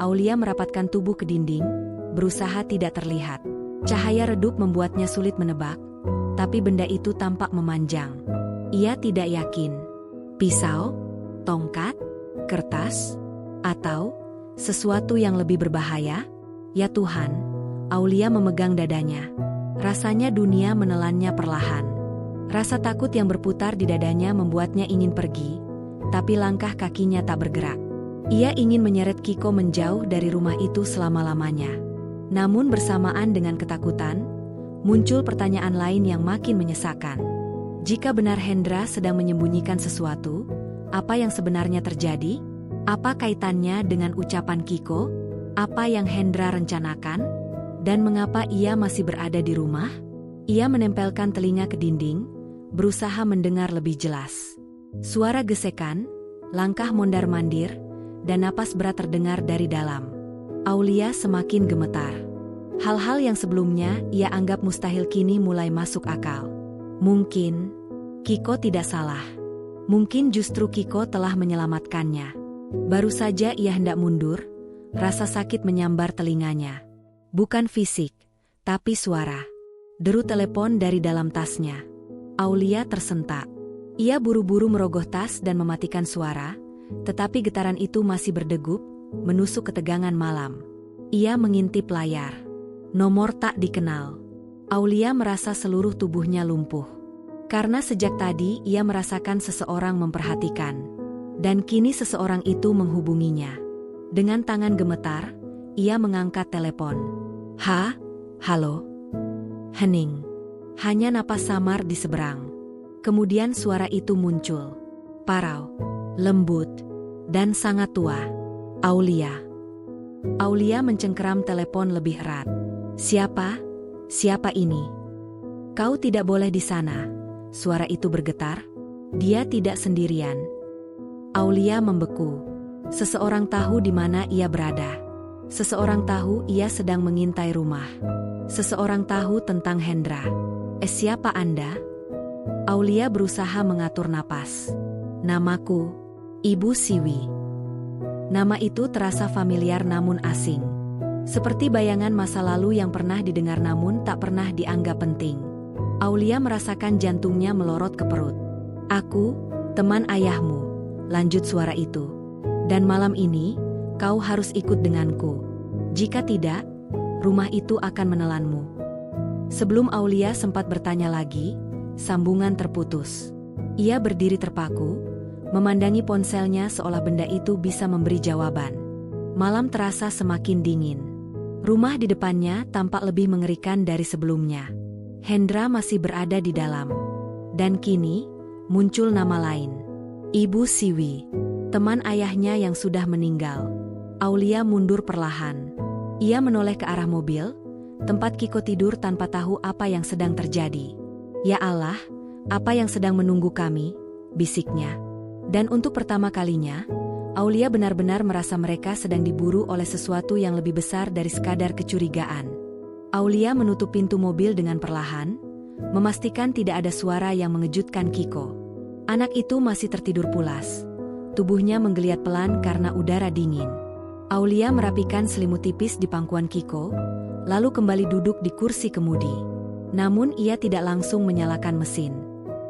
Aulia merapatkan tubuh ke dinding, berusaha tidak terlihat. Cahaya redup membuatnya sulit menebak, tapi benda itu tampak memanjang. Ia tidak yakin. Pisau, tongkat, kertas, atau sesuatu yang lebih berbahaya? Ya Tuhan, Aulia memegang dadanya. Rasanya dunia menelannya perlahan. Rasa takut yang berputar di dadanya membuatnya ingin pergi, tapi langkah kakinya tak bergerak. Ia ingin menyeret Kiko menjauh dari rumah itu selama-lamanya. Namun bersamaan dengan ketakutan, muncul pertanyaan lain yang makin menyesakkan. Jika benar Hendra sedang menyembunyikan sesuatu, apa yang sebenarnya terjadi? Apa kaitannya dengan ucapan Kiko? Apa yang Hendra rencanakan? Dan mengapa ia masih berada di rumah? Ia menempelkan telinga ke dinding, berusaha mendengar lebih jelas. Suara gesekan, langkah mondar-mandir, dan napas berat terdengar dari dalam. Aulia semakin gemetar. Hal-hal yang sebelumnya ia anggap mustahil kini mulai masuk akal. Mungkin Kiko tidak salah. Mungkin justru Kiko telah menyelamatkannya. Baru saja ia hendak mundur, rasa sakit menyambar telinganya. Bukan fisik, tapi suara. Deru telepon dari dalam tasnya. Aulia tersentak. Ia buru-buru merogoh tas dan mematikan suara, tetapi getaran itu masih berdegup, menusuk ketegangan malam. Ia mengintip layar. Nomor tak dikenal. Aulia merasa seluruh tubuhnya lumpuh. Karena sejak tadi ia merasakan seseorang memperhatikan. Dan kini seseorang itu menghubunginya. Dengan tangan gemetar, ia mengangkat telepon. Halo. Hening. Hanya napas samar di seberang. Kemudian suara itu muncul. Parau, lembut, dan sangat tua. Aulia. Aulia mencengkeram telepon lebih erat. Siapa? Siapa ini? Kau tidak boleh di sana. Suara itu bergetar. Dia tidak sendirian. Aulia membeku. Seseorang tahu di mana ia berada. Seseorang tahu ia sedang mengintai rumah. Seseorang tahu tentang Hendra. Siapa Anda? Aulia berusaha mengatur napas. Namaku, Ibu Siwi. Nama itu terasa familiar namun asing. Seperti bayangan masa lalu yang pernah didengar namun tak pernah dianggap penting. Aulia merasakan jantungnya melorot ke perut. Aku, teman ayahmu, lanjut suara itu. Dan malam ini, kau harus ikut denganku. Jika tidak, rumah itu akan menelanmu. Sebelum Aulia sempat bertanya lagi, sambungan terputus. Ia berdiri terpaku, memandangi ponselnya seolah benda itu bisa memberi jawaban. Malam terasa semakin dingin. Rumah di depannya tampak lebih mengerikan dari sebelumnya. Hendra masih berada di dalam. Dan kini, muncul nama lain. Ibu Siwi, teman ayahnya yang sudah meninggal. Aulia mundur perlahan. Ia menoleh ke arah mobil, tempat Kiko tidur tanpa tahu apa yang sedang terjadi. Ya Allah, Apa yang sedang menunggu kami? Bisiknya. Dan untuk pertama kalinya, Aulia benar-benar merasa mereka sedang diburu oleh sesuatu yang lebih besar dari sekadar kecurigaan. Aulia menutup pintu mobil dengan perlahan, memastikan tidak ada suara yang mengejutkan Kiko. Anak itu masih tertidur pulas. Tubuhnya menggeliat pelan karena udara dingin. Aulia merapikan selimut tipis di pangkuan Kiko, lalu kembali duduk di kursi kemudi. Namun ia tidak langsung menyalakan mesin.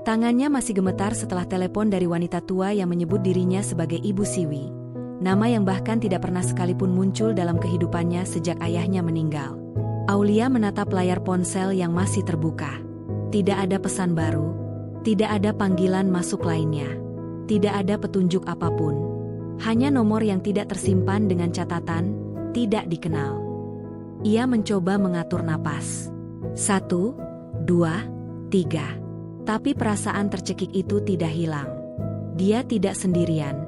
Tangannya masih gemetar setelah telepon dari wanita tua yang menyebut dirinya sebagai Ibu Siwi, nama yang bahkan tidak pernah sekalipun muncul dalam kehidupannya sejak ayahnya meninggal. Aulia menatap layar ponsel yang masih terbuka. Tidak ada pesan baru, tidak ada panggilan masuk lainnya, tidak ada petunjuk apapun. Hanya nomor yang tidak tersimpan dengan catatan, tidak dikenal. Ia mencoba mengatur napas. 1, 2, 3. Tapi perasaan tercekik itu tidak hilang. Dia tidak sendirian.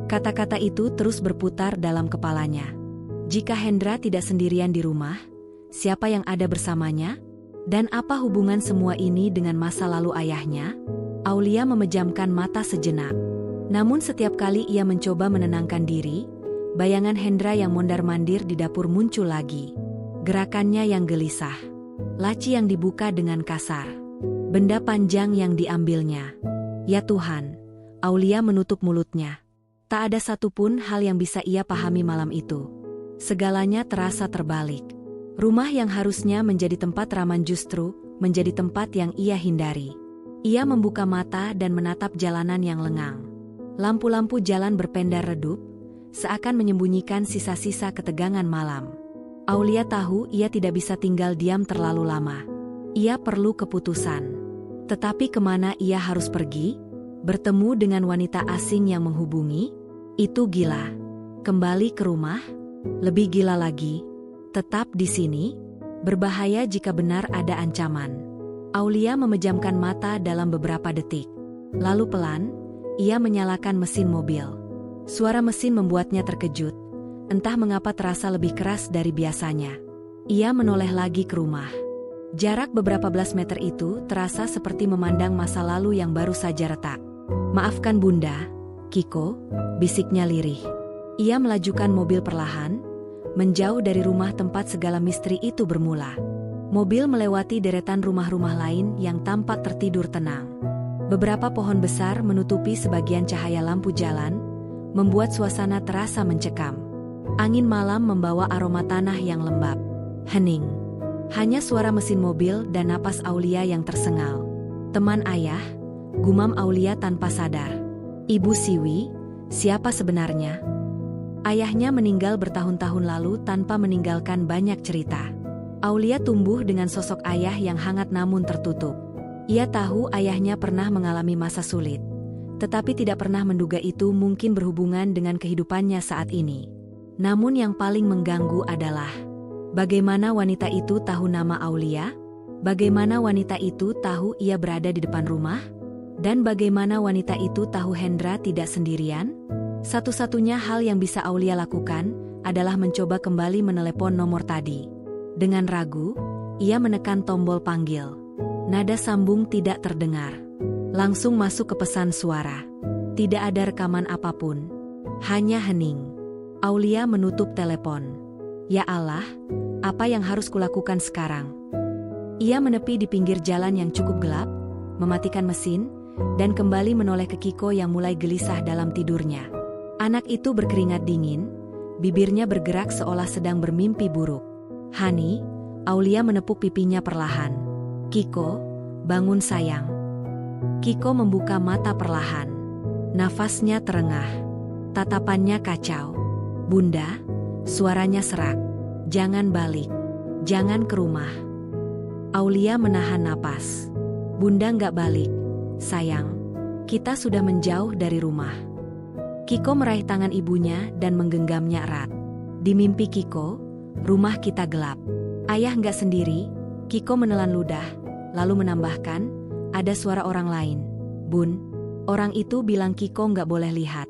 Kata-kata itu terus berputar dalam kepalanya. Jika Hendra tidak sendirian di rumah, siapa yang ada bersamanya? Dan apa hubungan semua ini dengan masa lalu ayahnya? Aulia memejamkan mata sejenak. Namun setiap kali ia mencoba menenangkan diri, bayangan Hendra yang mondar-mandir di dapur muncul lagi. Gerakannya yang gelisah. Laci yang dibuka dengan kasar. Benda panjang yang diambilnya. Ya Tuhan, Aulia menutup mulutnya. Tak ada satupun hal yang bisa ia pahami malam itu. Segalanya terasa terbalik. Rumah yang harusnya menjadi tempat Raman justru menjadi tempat yang ia hindari. Ia membuka mata dan menatap jalanan yang lengang. Lampu-lampu jalan berpendar redup, seakan menyembunyikan sisa-sisa ketegangan malam. Aulia tahu ia tidak bisa tinggal diam terlalu lama. Ia perlu keputusan. Tetapi kemana ia harus pergi? Bertemu dengan wanita asing yang menghubungi? Itu gila. Kembali ke rumah? Lebih gila lagi. Tetap di sini? Berbahaya jika benar ada ancaman. Aulia memejamkan mata dalam beberapa detik. Lalu pelan, ia menyalakan mesin mobil. Suara mesin membuatnya terkejut. Entah mengapa terasa lebih keras dari biasanya. Ia menoleh lagi ke rumah. Jarak beberapa belas meter itu terasa seperti memandang masa lalu yang baru saja retak. Maafkan Bunda, Kiko, bisiknya lirih. Ia melajukan mobil perlahan, menjauh dari rumah tempat segala misteri itu bermula. Mobil melewati deretan rumah-rumah lain yang tampak tertidur tenang. Beberapa pohon besar menutupi sebagian cahaya lampu jalan, membuat suasana terasa mencekam. Angin malam membawa aroma tanah yang lembab. Hening. Hanya suara mesin mobil dan napas Aulia yang tersengal. Teman ayah, gumam Aulia tanpa sadar. Ibu Siwi, siapa sebenarnya? Ayahnya meninggal bertahun-tahun lalu tanpa meninggalkan banyak cerita. Aulia tumbuh dengan sosok ayah yang hangat namun tertutup. Ia tahu ayahnya pernah mengalami masa sulit, tetapi tidak pernah menduga itu mungkin berhubungan dengan kehidupannya saat ini. Namun yang paling mengganggu adalah bagaimana wanita itu tahu nama Aulia? Bagaimana wanita itu tahu ia berada di depan rumah? Dan bagaimana wanita itu tahu Hendra tidak sendirian? Satu-satunya hal yang bisa Aulia lakukan adalah mencoba kembali menelepon nomor tadi. Dengan ragu, ia menekan tombol panggil. Nada sambung tidak terdengar. Langsung masuk ke pesan suara. Tidak ada rekaman apapun. Hanya hening. Aulia menutup telepon. Ya Allah, apa yang harus kulakukan sekarang? Ia menepi di pinggir jalan yang cukup gelap, mematikan mesin, dan kembali menoleh ke Kiko yang mulai gelisah dalam tidurnya. Anak itu berkeringat dingin, bibirnya bergerak seolah sedang bermimpi buruk. Hani, Aulia menepuk pipinya perlahan. Kiko, bangun sayang. Kiko membuka mata perlahan. Nafasnya terengah. Tatapannya kacau. Bunda, suaranya serak. Jangan balik. Jangan ke rumah. Aulia menahan napas. Bunda nggak balik. Sayang, kita sudah menjauh dari rumah. Kiko meraih tangan ibunya dan menggenggamnya erat. Di mimpi Kiko, rumah kita gelap. Ayah nggak sendiri. Kiko menelan ludah, lalu menambahkan, ada suara orang lain. Bun, orang itu bilang Kiko nggak boleh lihat.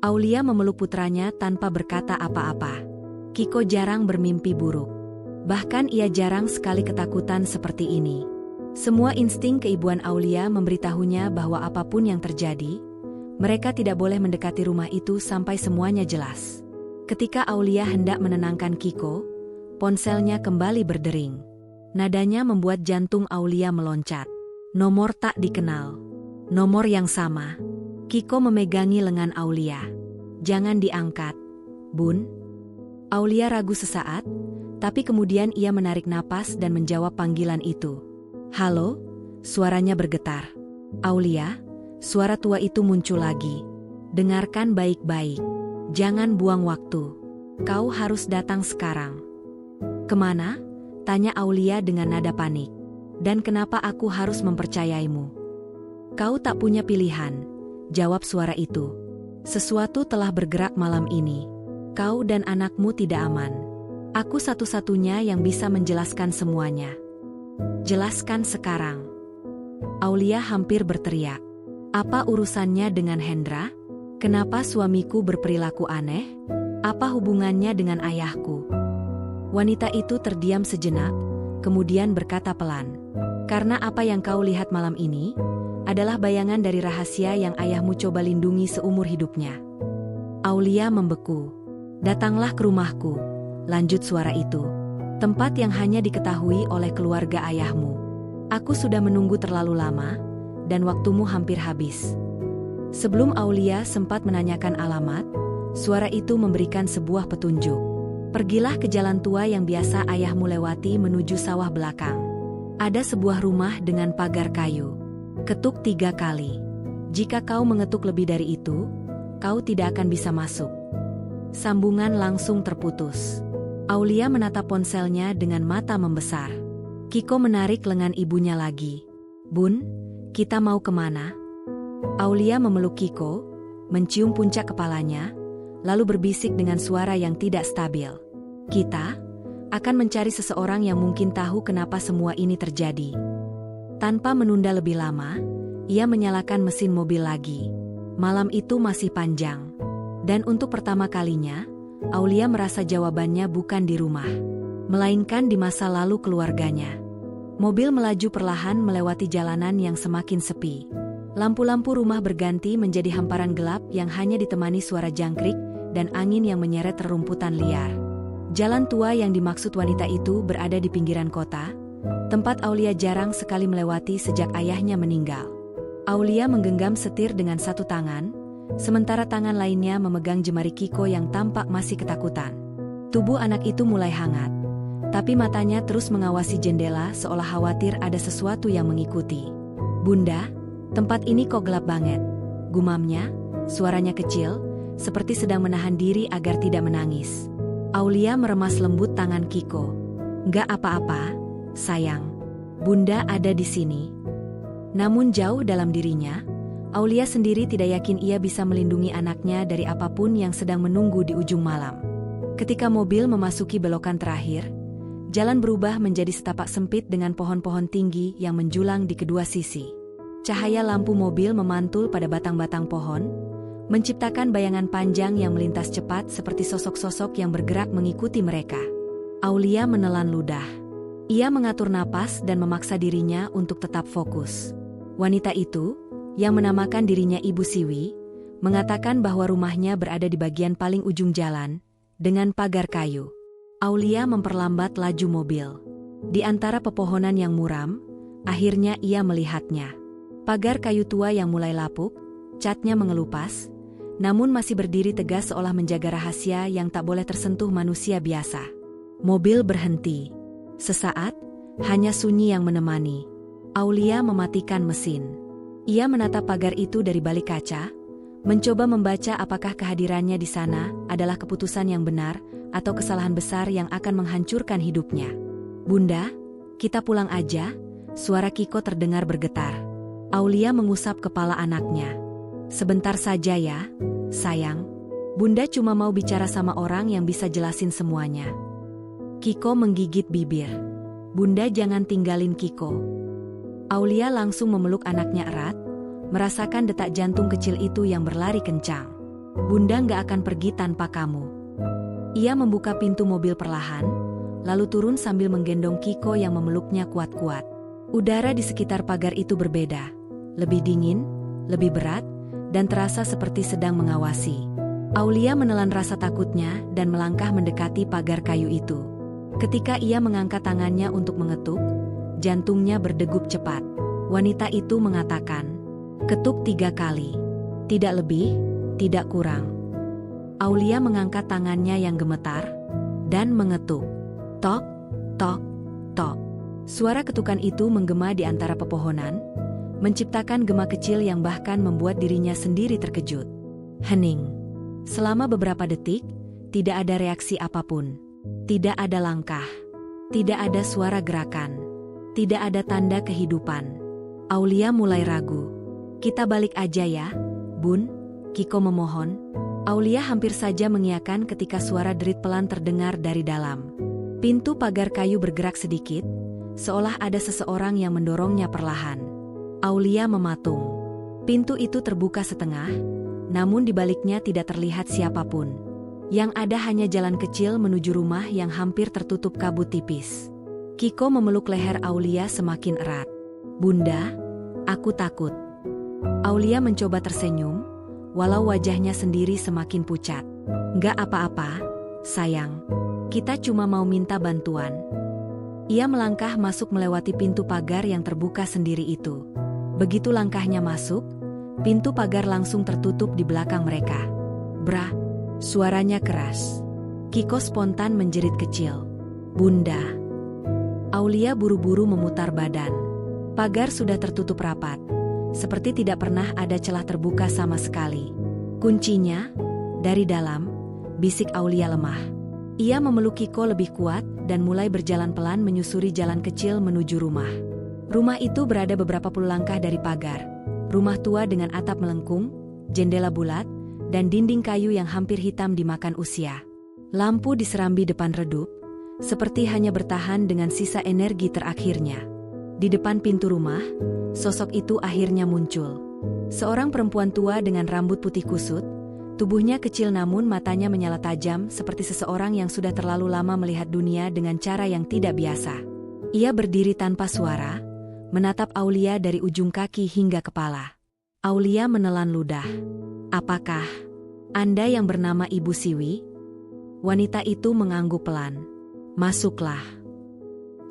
Aulia memeluk putranya tanpa berkata apa-apa. Kiko jarang bermimpi buruk. Bahkan ia jarang sekali ketakutan seperti ini. Semua insting keibuan Aulia memberitahunya bahwa apapun yang terjadi, mereka tidak boleh mendekati rumah itu sampai semuanya jelas. Ketika Aulia hendak menenangkan Kiko, ponselnya kembali berdering. Nadanya membuat jantung Aulia meloncat. Nomor tak dikenal. Nomor yang sama. Kiko memegangi lengan Aulia. Jangan diangkat, Bun. Aulia ragu sesaat, tapi kemudian ia menarik napas dan menjawab panggilan itu. Halo, suaranya bergetar. Aulia, suara tua itu muncul lagi. Dengarkan baik-baik. Jangan buang waktu. Kau harus datang sekarang. Kemana? Tanya Aulia dengan nada panik. Dan kenapa aku harus mempercayaimu? Kau tak punya pilihan, jawab suara itu. Sesuatu telah bergerak malam ini. Kau dan anakmu tidak aman. Aku satu-satunya yang bisa menjelaskan semuanya. Jelaskan sekarang. Aulia hampir berteriak. Apa urusannya dengan Hendra? Kenapa suamiku berperilaku aneh? Apa hubungannya dengan ayahku? Wanita itu terdiam sejenak, kemudian berkata pelan. Karena apa yang kau lihat malam ini adalah bayangan dari rahasia yang ayahmu coba lindungi seumur hidupnya. Aulia membeku. Datanglah ke rumahku, lanjut suara itu. Tempat yang hanya diketahui oleh keluarga ayahmu. Aku sudah menunggu terlalu lama, dan waktumu hampir habis. Sebelum Aulia sempat menanyakan alamat, suara itu memberikan sebuah petunjuk. Pergilah ke jalan tua yang biasa ayahmu lewati menuju sawah belakang. Ada sebuah rumah dengan pagar kayu. Ketuk 3 kali. Jika kau mengetuk lebih dari itu, kau tidak akan bisa masuk. Sambungan langsung terputus. Aulia menatap ponselnya dengan mata membesar. Kiko menarik lengan ibunya lagi. Bun, kita mau kemana? Aulia memeluk Kiko, mencium puncak kepalanya, lalu berbisik dengan suara yang tidak stabil. Kita akan mencari seseorang yang mungkin tahu kenapa semua ini terjadi. Tanpa menunda lebih lama, ia menyalakan mesin mobil lagi. Malam itu masih panjang. Dan untuk pertama kalinya, Aulia merasa jawabannya bukan di rumah, melainkan di masa lalu keluarganya. Mobil melaju perlahan melewati jalanan yang semakin sepi. Lampu-lampu rumah berganti menjadi hamparan gelap yang hanya ditemani suara jangkrik dan angin yang menyeret rerumputan liar. Jalan tua yang dimaksud wanita itu berada di pinggiran kota, tempat Aulia jarang sekali melewati sejak ayahnya meninggal. Aulia menggenggam setir dengan satu tangan, sementara tangan lainnya memegang jemari Kiko yang tampak masih ketakutan. Tubuh anak itu mulai hangat, tapi matanya terus mengawasi jendela seolah khawatir ada sesuatu yang mengikuti. Bunda, tempat ini kok gelap banget, gumamnya, suaranya kecil, seperti sedang menahan diri agar tidak menangis. Aulia meremas lembut tangan Kiko. Nggak apa-apa, sayang. Bunda ada di sini. Namun jauh dalam dirinya, Aulia sendiri tidak yakin ia bisa melindungi anaknya dari apapun yang sedang menunggu di ujung malam. Ketika mobil memasuki belokan terakhir, jalan berubah menjadi setapak sempit dengan pohon-pohon tinggi yang menjulang di kedua sisi. Cahaya lampu mobil memantul pada batang-batang pohon, menciptakan bayangan panjang yang melintas cepat seperti sosok-sosok yang bergerak mengikuti mereka. Aulia menelan ludah. Ia mengatur napas dan memaksa dirinya untuk tetap fokus. Wanita itu, yang menamakan dirinya Ibu Siwi, mengatakan bahwa rumahnya berada di bagian paling ujung jalan, dengan pagar kayu. Aulia memperlambat laju mobil. Di antara pepohonan yang muram, akhirnya ia melihatnya. Pagar kayu tua yang mulai lapuk, catnya mengelupas, namun masih berdiri tegas seolah menjaga rahasia yang tak boleh tersentuh manusia biasa. Mobil berhenti. Sesaat, hanya sunyi yang menemani. Aulia mematikan mesin. Ia menatap pagar itu dari balik kaca, mencoba membaca apakah kehadirannya di sana adalah keputusan yang benar atau kesalahan besar yang akan menghancurkan hidupnya. Bunda, kita pulang aja, suara Kiko terdengar bergetar. Aulia mengusap kepala anaknya. Sebentar saja ya, sayang. Bunda cuma mau bicara sama orang yang bisa jelasin semuanya. Kiko menggigit bibir. Bunda jangan tinggalin Kiko. Aulia langsung memeluk anaknya erat, merasakan detak jantung kecil itu yang berlari kencang. Bunda nggak akan pergi tanpa kamu. Ia membuka pintu mobil perlahan, lalu turun sambil menggendong Kiko yang memeluknya kuat-kuat. Udara di sekitar pagar itu berbeda. Lebih dingin, lebih berat, dan terasa seperti sedang mengawasi. Aulia menelan rasa takutnya dan melangkah mendekati pagar kayu itu. Ketika ia mengangkat tangannya untuk mengetuk, jantungnya berdegup cepat. Wanita itu mengatakan, "Ketuk 3 kali. Tidak lebih, tidak kurang." Aulia mengangkat tangannya yang gemetar dan mengetuk. Tok, tok, tok. Suara ketukan itu menggema di antara pepohonan, menciptakan gema kecil yang bahkan membuat dirinya sendiri terkejut. Hening. Selama beberapa detik, tidak ada reaksi apapun. Tidak ada langkah. Tidak ada suara gerakan. Tidak ada tanda kehidupan. Aulia mulai ragu. "Kita balik aja ya, Bun," Kiko memohon. Aulia hampir saja mengiyakan ketika suara derit pelan terdengar dari dalam. Pintu pagar kayu bergerak sedikit, seolah ada seseorang yang mendorongnya perlahan. Aulia mematung. Pintu itu terbuka setengah, namun di baliknya tidak terlihat siapapun. Yang ada hanya jalan kecil menuju rumah yang hampir tertutup kabut tipis. Kiko memeluk leher Aulia semakin erat. "Bunda, aku takut." Aulia mencoba tersenyum, walau wajahnya sendiri semakin pucat. "Nggak apa-apa, sayang. Kita cuma mau minta bantuan." Ia melangkah masuk melewati pintu pagar yang terbuka sendiri itu. Begitu langkahnya masuk, pintu pagar langsung tertutup di belakang mereka. "Bra!" Suaranya keras. Kiko spontan menjerit kecil. "Bunda!" Aulia buru-buru memutar badan. Pagar sudah tertutup rapat. Seperti tidak pernah ada celah terbuka sama sekali. "Kuncinya?" Dari dalam, bisik Aulia lemah. Ia memeluk Kiko lebih kuat dan mulai berjalan pelan menyusuri jalan kecil menuju rumah. Rumah itu berada beberapa puluh langkah dari pagar. Rumah tua dengan atap melengkung, jendela bulat, dan dinding kayu yang hampir hitam dimakan usia. Lampu di serambi depan redup, seperti hanya bertahan dengan sisa energi terakhirnya. Di depan pintu rumah, sosok itu akhirnya muncul. Seorang perempuan tua dengan rambut putih kusut, tubuhnya kecil namun matanya menyala tajam seperti seseorang yang sudah terlalu lama melihat dunia dengan cara yang tidak biasa. Ia berdiri tanpa suara, menatap Aulia dari ujung kaki hingga kepala. Aulia menelan ludah. "Apakah Anda yang bernama Ibu Siwi?" Wanita itu mengangguk pelan. "Masuklah."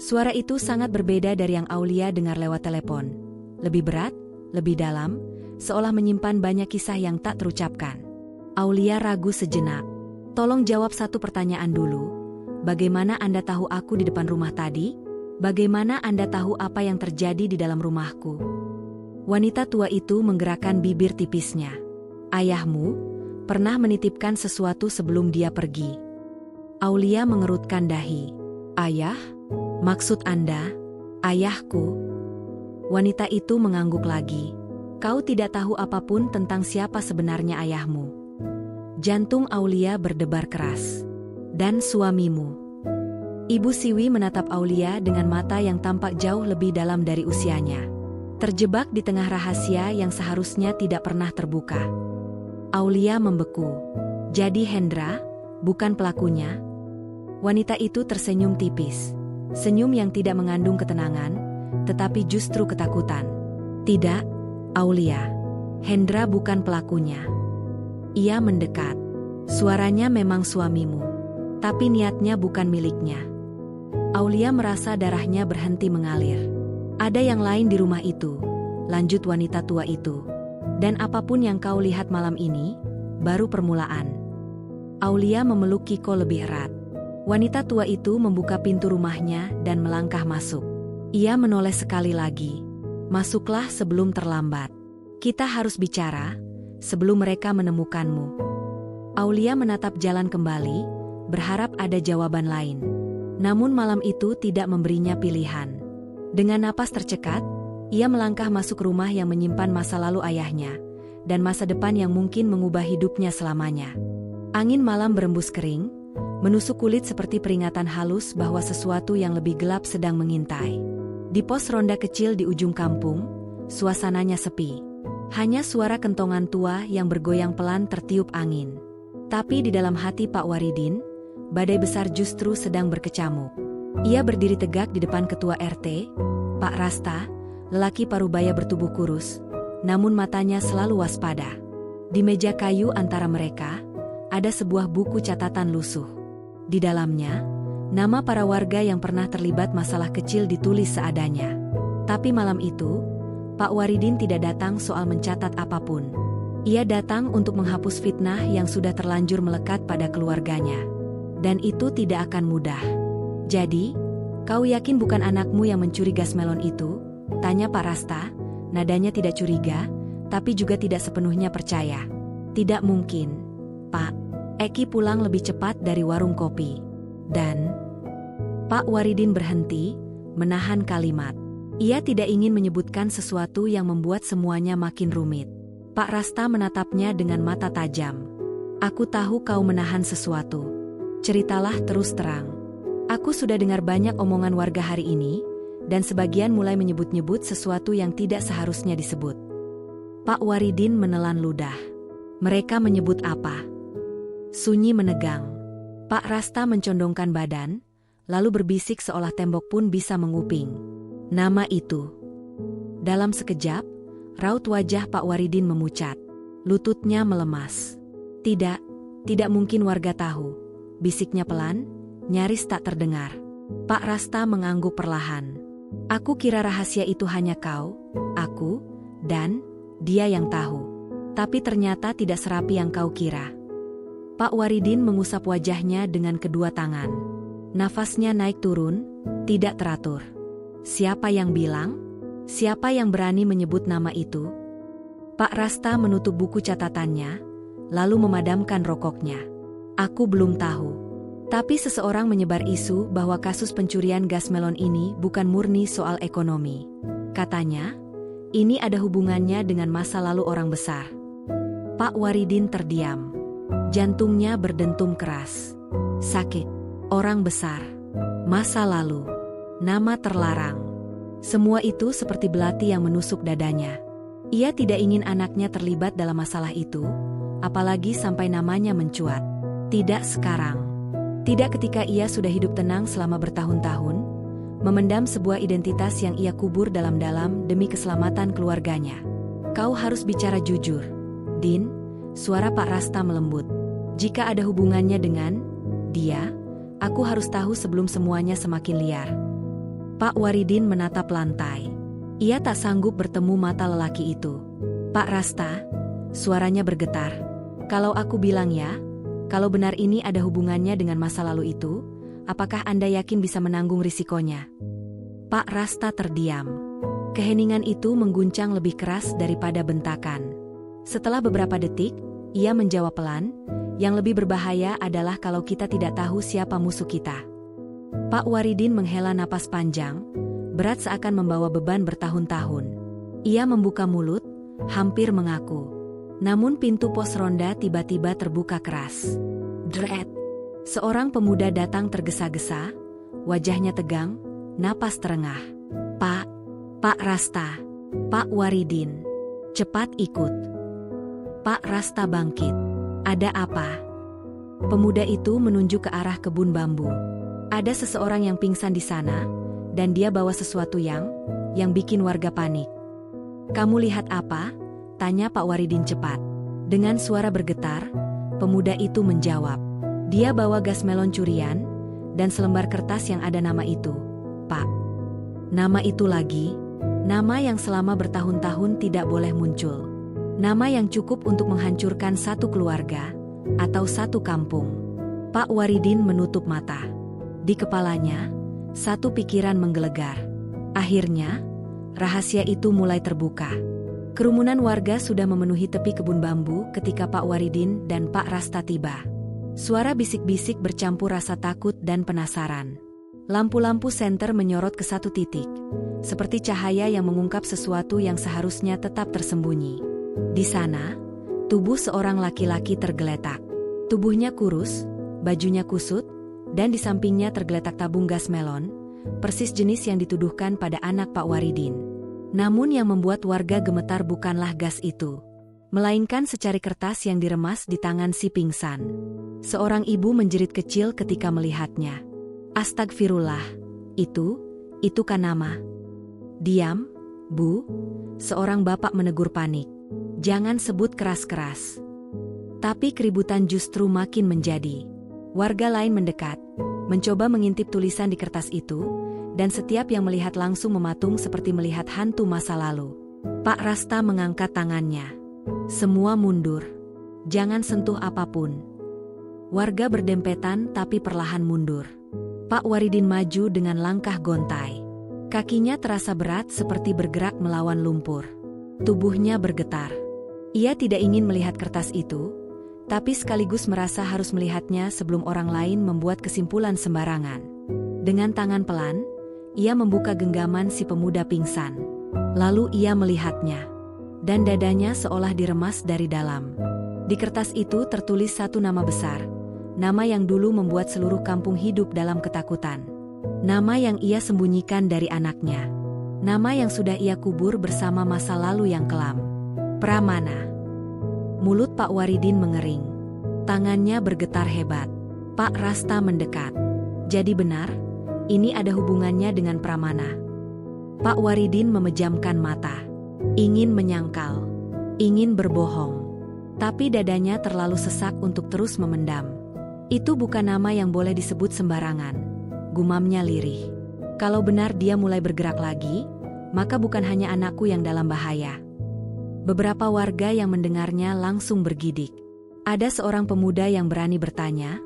Suara itu sangat berbeda dari yang Aulia dengar lewat telepon. Lebih berat, lebih dalam, seolah menyimpan banyak kisah yang tak terucapkan. Aulia ragu sejenak. "Tolong jawab satu pertanyaan dulu. Bagaimana Anda tahu aku di depan rumah tadi? Bagaimana Anda tahu apa yang terjadi di dalam rumahku?" Wanita tua itu menggerakkan bibir tipisnya. "Ayahmu pernah menitipkan sesuatu sebelum dia pergi." Aulia mengerutkan dahi. "Ayah? Maksud Anda, ayahku?" Wanita itu mengangguk lagi. "Kau tidak tahu apapun tentang siapa sebenarnya ayahmu." Jantung Aulia berdebar keras. "Dan suamimu?" Ibu Siwi menatap Aulia dengan mata yang tampak jauh lebih dalam dari usianya. Terjebak di tengah rahasia yang seharusnya tidak pernah terbuka. Aulia membeku. "Jadi Hendra, bukan pelakunya?" Wanita itu tersenyum tipis. Senyum yang tidak mengandung ketenangan, tetapi justru ketakutan. "Tidak, Aulia. Hendra bukan pelakunya." Ia mendekat. "Suaranya memang suamimu, tapi niatnya bukan miliknya." Aulia merasa darahnya berhenti mengalir. "Ada yang lain di rumah itu," lanjut wanita tua itu. "Dan apapun yang kau lihat malam ini, baru permulaan." Aulia memeluk Kiko lebih erat. Wanita tua itu membuka pintu rumahnya dan melangkah masuk. Ia menoleh sekali lagi. "Masuklah sebelum terlambat. Kita harus bicara, sebelum mereka menemukanmu." Aulia menatap jalan kembali, berharap ada jawaban lain. Namun malam itu tidak memberinya pilihan. Dengan napas tercekat, ia melangkah masuk rumah yang menyimpan masa lalu ayahnya, dan masa depan yang mungkin mengubah hidupnya selamanya. Angin malam berembus kering, menusuk kulit seperti peringatan halus bahwa sesuatu yang lebih gelap sedang mengintai. Di pos ronda kecil di ujung kampung, suasananya sepi. Hanya suara kentongan tua yang bergoyang pelan tertiup angin. Tapi di dalam hati Pak Waridin, badai besar justru sedang berkecamuk. Ia berdiri tegak di depan ketua RT, Pak Rasta, lelaki parubaya bertubuh kurus, namun matanya selalu waspada. Di meja kayu antara mereka, ada sebuah buku catatan lusuh. Di dalamnya, nama para warga yang pernah terlibat masalah kecil ditulis seadanya. Tapi malam itu, Pak Waridin tidak datang soal mencatat apapun. Ia datang untuk menghapus fitnah yang sudah terlanjur melekat pada keluarganya. Dan itu tidak akan mudah. "Jadi, kau yakin bukan anakmu yang mencuri gas melon itu?" tanya Pak Rasta, nadanya tidak curiga, tapi juga tidak sepenuhnya percaya. "Tidak mungkin, Pak. Eki pulang lebih cepat dari warung kopi." Dan Pak Waridin berhenti, menahan kalimat. Ia tidak ingin menyebutkan sesuatu yang membuat semuanya makin rumit. Pak Rasta menatapnya dengan mata tajam. "Aku tahu kau menahan sesuatu. Ceritalah terus terang. Aku sudah dengar banyak omongan warga hari ini, dan sebagian mulai menyebut-nyebut sesuatu yang tidak seharusnya disebut." Pak Waridin menelan ludah. "Mereka menyebut apa?" Sunyi menegang. Pak Rasta mencondongkan badan, lalu berbisik seolah tembok pun bisa menguping. "Nama itu." Dalam sekejap, raut wajah Pak Waridin memucat. Lututnya melemas. Tidak mungkin warga tahu," bisiknya pelan, nyaris tak terdengar. Pak Rasta mengangguk perlahan. "Aku kira rahasia itu hanya kau, aku, dan dia yang tahu. Tapi ternyata tidak serapi yang kau kira." Pak Waridin mengusap wajahnya dengan kedua tangan. Nafasnya naik turun, tidak teratur. "Siapa yang bilang? Siapa yang berani menyebut nama itu?" Pak Rasta menutup buku catatannya, lalu memadamkan rokoknya. "Aku belum tahu. Tapi seseorang menyebar isu bahwa kasus pencurian gas melon ini bukan murni soal ekonomi. Katanya, ini ada hubungannya dengan masa lalu orang besar." Pak Waridin terdiam. Jantungnya berdentum keras. Sakit. Orang besar. Masa lalu. Nama terlarang. Semua itu seperti belati yang menusuk dadanya. Ia tidak ingin anaknya terlibat dalam masalah itu, apalagi sampai namanya mencuat. Tidak sekarang. Tidak ketika ia sudah hidup tenang selama bertahun-tahun, memendam sebuah identitas yang ia kubur dalam-dalam demi keselamatan keluarganya. "Kau harus bicara jujur, Din," suara Pak Rasta melembut. "Jika ada hubungannya dengan dia, aku harus tahu sebelum semuanya semakin liar." Pak Waridin menatap lantai. Ia tak sanggup bertemu mata lelaki itu. "Pak Rasta," suaranya bergetar. "Kalau aku bilang ya, kalau benar ini ada hubungannya dengan masa lalu itu, apakah Anda yakin bisa menanggung risikonya?" Pak Rasta terdiam. Keheningan itu mengguncang lebih keras daripada bentakan. Setelah beberapa detik, ia menjawab pelan, "Yang lebih berbahaya adalah kalau kita tidak tahu siapa musuh kita." Pak Waridin menghela napas panjang, berat seakan membawa beban bertahun-tahun. Ia membuka mulut, hampir mengaku. Namun pintu pos ronda tiba-tiba terbuka keras. Dret! Seorang pemuda datang tergesa-gesa, wajahnya tegang, napas terengah. Pak Rasta, Pak Waridin, cepat ikut." Pak Rasta bangkit. "Ada apa?" Pemuda itu menunjuk ke arah kebun bambu. "Ada seseorang yang pingsan di sana, dan dia bawa sesuatu yang bikin warga panik." "Kamu lihat apa?" tanya Pak Waridin cepat. Dengan suara bergetar, pemuda itu menjawab. "Dia bawa gas melon curian, dan selembar kertas yang ada nama itu, Pak." Nama itu lagi, nama yang selama bertahun-tahun tidak boleh muncul. Nama yang cukup untuk menghancurkan satu keluarga, atau satu kampung. Pak Waridin menutup mata. Di kepalanya, satu pikiran menggelegar. Akhirnya, rahasia itu mulai terbuka. Kerumunan warga sudah memenuhi tepi kebun bambu ketika Pak Waridin dan Pak Rasta tiba. Suara bisik-bisik bercampur rasa takut dan penasaran. Lampu-lampu senter menyorot ke satu titik, seperti cahaya yang mengungkap sesuatu yang seharusnya tetap tersembunyi. Di sana, tubuh seorang laki-laki tergeletak. Tubuhnya kurus, bajunya kusut, dan di sampingnya tergeletak tabung gas melon, persis jenis yang dituduhkan pada anak Pak Waridin. Namun yang membuat warga gemetar bukanlah gas itu, melainkan secari kertas yang diremas di tangan si pingsan. Seorang ibu menjerit kecil ketika melihatnya. Astagfirullah, itu kan nama. Diam, Bu, seorang bapak menegur panik. Jangan sebut keras-keras. Tapi keributan justru makin menjadi. Warga lain mendekat, mencoba mengintip tulisan di kertas itu, dan setiap yang melihat langsung mematung seperti melihat hantu masa lalu. Pak Rasta mengangkat tangannya. Semua mundur. Jangan sentuh apapun. Warga berdempetan tapi perlahan mundur. Pak Waridin maju dengan langkah gontai. Kakinya terasa berat seperti bergerak melawan lumpur. Tubuhnya bergetar. Ia tidak ingin melihat kertas itu, tapi sekaligus merasa harus melihatnya sebelum orang lain membuat kesimpulan sembarangan. Dengan tangan pelan, ia membuka genggaman si pemuda pingsan. Lalu ia melihatnya, dan dadanya seolah diremas dari dalam. Di kertas itu tertulis satu nama besar, nama yang dulu membuat seluruh kampung hidup dalam ketakutan. Nama yang ia sembunyikan dari anaknya. Nama yang sudah ia kubur bersama masa lalu yang kelam. Pramana. Mulut Pak Waridin mengering. Tangannya bergetar hebat. Pak Rasta mendekat. Jadi benar, ini ada hubungannya dengan Pramana. Pak Waridin memejamkan mata. Ingin menyangkal. Ingin berbohong. Tapi dadanya terlalu sesak untuk terus memendam. Itu bukan nama yang boleh disebut sembarangan. Gumamnya lirih. Kalau benar dia mulai bergerak lagi, maka bukan hanya anakku yang dalam bahaya. Beberapa warga yang mendengarnya langsung bergidik. Ada seorang pemuda yang berani bertanya,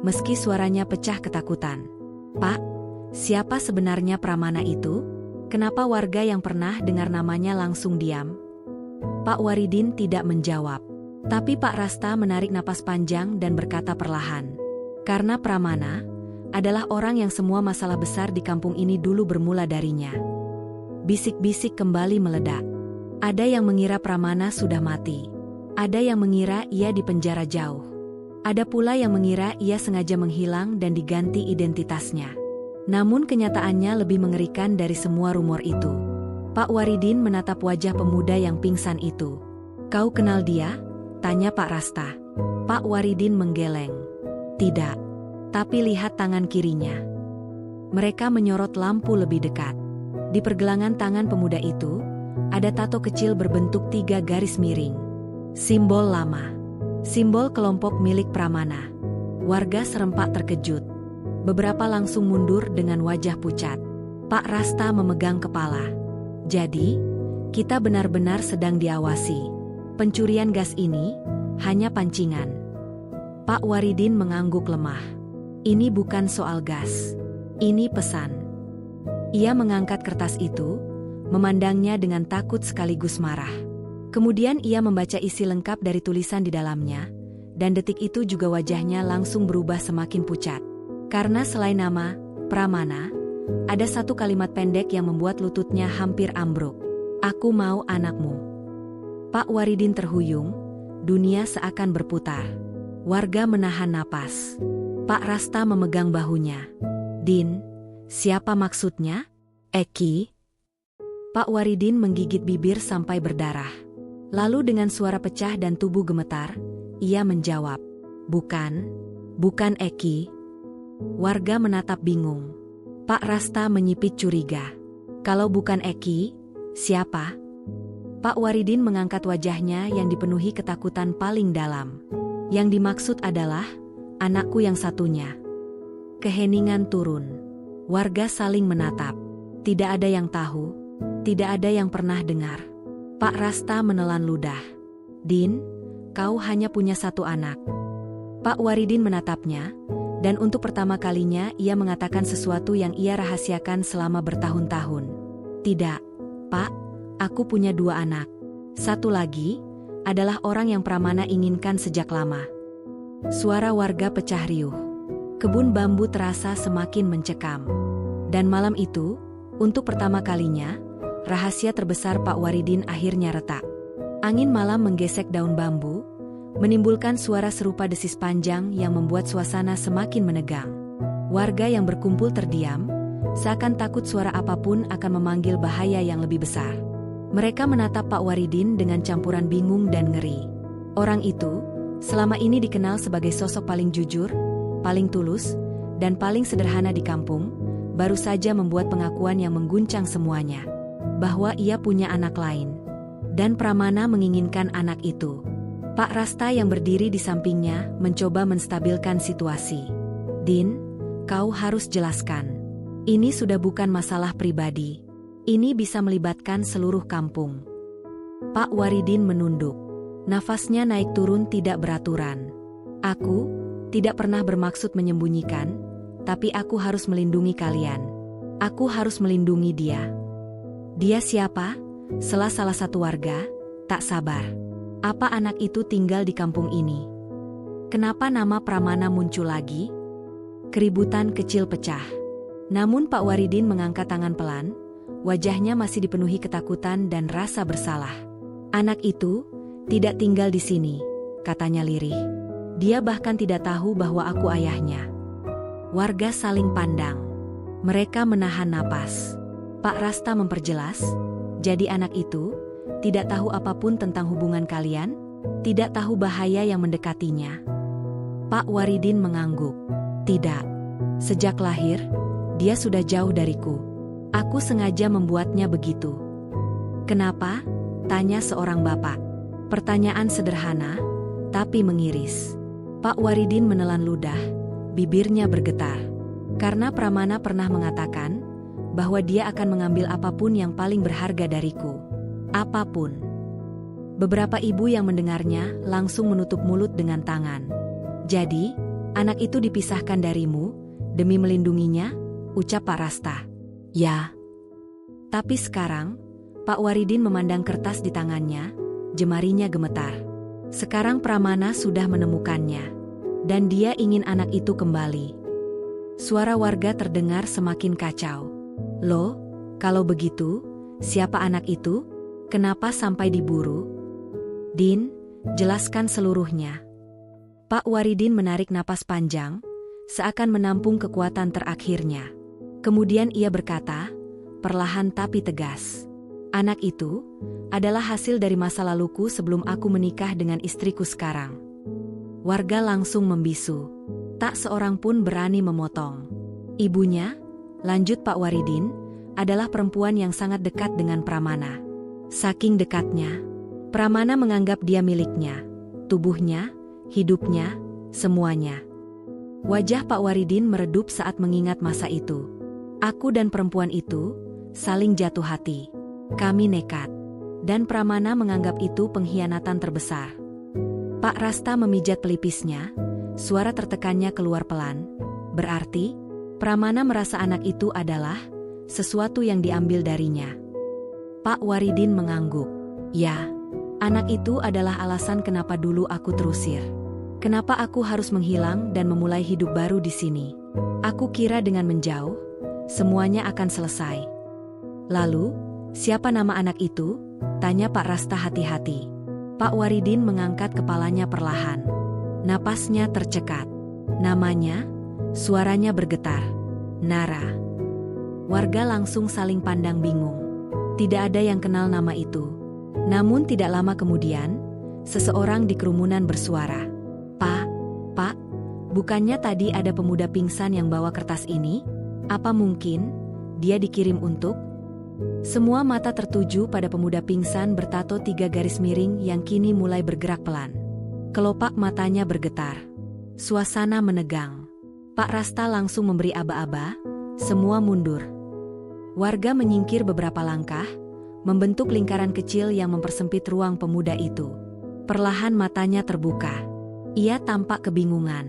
meski suaranya pecah ketakutan. Pak, siapa sebenarnya Pramana itu? Kenapa warga yang pernah dengar namanya langsung diam? Pak Waridin tidak menjawab. Tapi Pak Rasta menarik napas panjang dan berkata perlahan. Karena Pramana adalah orang yang semua masalah besar di kampung ini dulu bermula darinya. Bisik-bisik kembali meledak. Ada yang mengira Pramana sudah mati. Ada yang mengira ia di penjara jauh. Ada pula yang mengira ia sengaja menghilang dan diganti identitasnya. Namun kenyataannya lebih mengerikan dari semua rumor itu. Pak Waridin menatap wajah pemuda yang pingsan itu. Kau kenal dia? Tanya Pak Rasta. Pak Waridin menggeleng. Tidak. Tapi lihat tangan kirinya. Mereka menyorot lampu lebih dekat. Di pergelangan tangan pemuda itu, ada tato kecil berbentuk 3 garis miring. Simbol lama. Simbol kelompok milik Pramana. Warga serempak terkejut. Beberapa langsung mundur dengan wajah pucat. Pak Rasta memegang kepala. Jadi, kita benar-benar sedang diawasi. Pencurian gas ini hanya pancingan. Pak Waridin mengangguk lemah. Ini bukan soal gas. Ini pesan. Ia mengangkat kertas itu, memandangnya dengan takut sekaligus marah. Kemudian ia membaca isi lengkap dari tulisan di dalamnya, dan detik itu juga wajahnya langsung berubah semakin pucat. Karena selain nama, Pramana, ada satu kalimat pendek yang membuat lututnya hampir ambruk. Aku mau anakmu. Pak Waridin terhuyung, dunia seakan berputar. Warga menahan napas. Pak Rasta memegang bahunya. Din, siapa maksudnya? Eki? Pak Waridin menggigit bibir sampai berdarah. Lalu dengan suara pecah dan tubuh gemetar, ia menjawab, bukan Eki. Warga menatap bingung. Pak Rasta menyipit curiga. Kalau bukan Eki, siapa? Pak Waridin mengangkat wajahnya yang dipenuhi ketakutan paling dalam. Yang dimaksud adalah, anakku yang satunya. Keheningan turun. Warga saling menatap. Tidak ada yang tahu. Tidak ada yang pernah dengar. Pak Rasta menelan ludah. Din, kau hanya punya satu anak. Pak Waridin menatapnya, dan untuk pertama kalinya ia mengatakan sesuatu yang ia rahasiakan selama bertahun-tahun. Tidak, Pak, aku punya 2 anak. Satu lagi adalah orang yang Pramana inginkan sejak lama. Suara warga pecah riuh. Kebun bambu terasa semakin mencekam. Dan malam itu, untuk pertama kalinya, rahasia terbesar Pak Waridin akhirnya retak. Angin malam menggesek daun bambu, menimbulkan suara serupa desis panjang yang membuat suasana semakin menegang. Warga yang berkumpul terdiam, seakan takut suara apapun akan memanggil bahaya yang lebih besar. Mereka menatap Pak Waridin dengan campuran bingung dan ngeri. Orang itu, selama ini dikenal sebagai sosok paling jujur, paling tulus, dan paling sederhana di kampung, baru saja membuat pengakuan yang mengguncang semuanya. Bahwa ia punya anak lain. Dan Pramana menginginkan anak itu. Pak Rasta yang berdiri di sampingnya mencoba menstabilkan situasi. Din, kau harus jelaskan. Ini sudah bukan masalah pribadi. Ini bisa melibatkan seluruh kampung. Pak Waridin menunduk. Nafasnya naik turun tidak beraturan. Aku tidak pernah bermaksud menyembunyikan, tapi aku harus melindungi kalian. Aku harus melindungi dia. Dia siapa? Salah satu warga, tak sabar. Apa anak itu tinggal di kampung ini? Kenapa nama Pramana muncul lagi? Keributan kecil pecah. Namun Pak Waridin mengangkat tangan pelan, wajahnya masih dipenuhi ketakutan dan rasa bersalah. Anak itu tidak tinggal di sini, katanya lirih. Dia bahkan tidak tahu bahwa aku ayahnya. Warga saling pandang. Mereka menahan napas. Pak Rasta memperjelas, jadi anak itu tidak tahu apapun tentang hubungan kalian, tidak tahu bahaya yang mendekatinya. Pak Waridin mengangguk. Tidak. Sejak lahir, dia sudah jauh dariku. Aku sengaja membuatnya begitu. Kenapa? Tanya seorang bapak. Pertanyaan sederhana, tapi mengiris. Pak Waridin menelan ludah, bibirnya bergetar. Karena Pramana pernah mengatakan bahwa dia akan mengambil apapun yang paling berharga dariku. Apapun. Beberapa ibu yang mendengarnya langsung menutup mulut dengan tangan. Jadi, anak itu dipisahkan darimu, demi melindunginya, ucap Pak Rasta. Ya. Tapi sekarang, Pak Waridin memandang kertas di tangannya, jemarinya gemetar. Sekarang Pramana sudah menemukannya. Dan dia ingin anak itu kembali. Suara warga terdengar semakin kacau. Loh, kalau begitu, siapa anak itu? Kenapa sampai diburu? Din, jelaskan seluruhnya. Pak Waridin menarik napas panjang, seakan menampung kekuatan terakhirnya. Kemudian ia berkata, perlahan tapi tegas. Anak itu adalah hasil dari masa laluku sebelum aku menikah dengan istriku sekarang. Warga langsung membisu. Tak seorang pun berani memotong. Ibunya, lanjut Pak Waridin, adalah perempuan yang sangat dekat dengan Pramana. Saking dekatnya, Pramana menganggap dia miliknya. Tubuhnya, hidupnya, semuanya. Wajah Pak Waridin meredup saat mengingat masa itu. Aku dan perempuan itu saling jatuh hati. Kami nekat. Dan Pramana menganggap itu pengkhianatan terbesar. Pak Rasta memijat pelipisnya. Suara tertekannya keluar pelan. Berarti, Pramana merasa anak itu adalah sesuatu yang diambil darinya. Pak Waridin mengangguk. Ya, anak itu adalah alasan kenapa dulu aku terusir. Kenapa aku harus menghilang dan memulai hidup baru di sini. Aku kira dengan menjauh, semuanya akan selesai. Lalu, siapa nama anak itu? Tanya Pak Rasta hati-hati. Pak Waridin mengangkat kepalanya perlahan. Napasnya tercekat. Namanya, suaranya bergetar. Nara. Warga langsung saling pandang bingung. Tidak ada yang kenal nama itu. Namun tidak lama kemudian, seseorang di kerumunan bersuara. Pak, bukannya tadi ada pemuda pingsan yang bawa kertas ini? Apa mungkin dia dikirim untuk? Semua mata tertuju pada pemuda pingsan bertato 3 garis miring yang kini mulai bergerak pelan. Kelopak matanya bergetar. Suasana menegang. Pak Rasta langsung memberi aba-aba, semua mundur. Warga menyingkir beberapa langkah, membentuk lingkaran kecil yang mempersempit ruang pemuda itu. Perlahan matanya terbuka. Ia tampak kebingungan.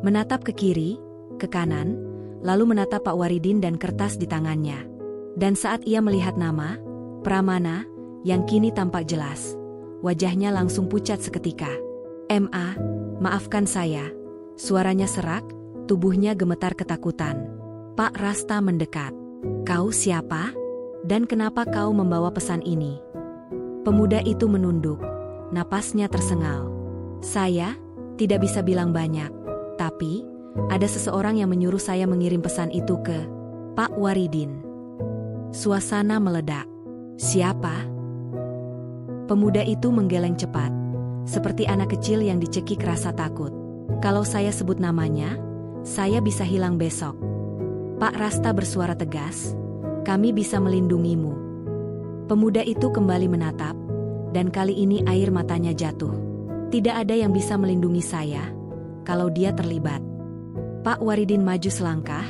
Menatap ke kiri, ke kanan, lalu menatap Pak Waridin dan kertas di tangannya. Dan saat ia melihat nama, Pramana, yang kini tampak jelas, wajahnya langsung pucat seketika. Maafkan saya. Suaranya serak, tubuhnya gemetar ketakutan. Pak Rasta mendekat. Kau siapa? Dan kenapa kau membawa pesan ini? Pemuda itu menunduk, napasnya tersengal. Saya tidak bisa bilang banyak, tapi ada seseorang yang menyuruh saya mengirim pesan itu ke Pak Waridin. Suasana meledak. Siapa? Pemuda itu menggeleng cepat, seperti anak kecil yang dicekik rasa takut. Kalau saya sebut namanya, Saya bisa hilang besok. Pak Rasta bersuara tegas, kami bisa melindungimu. Pemuda itu kembali menatap, dan kali ini air matanya jatuh. Tidak ada yang bisa melindungi saya, kalau dia terlibat. Pak Waridin maju selangkah,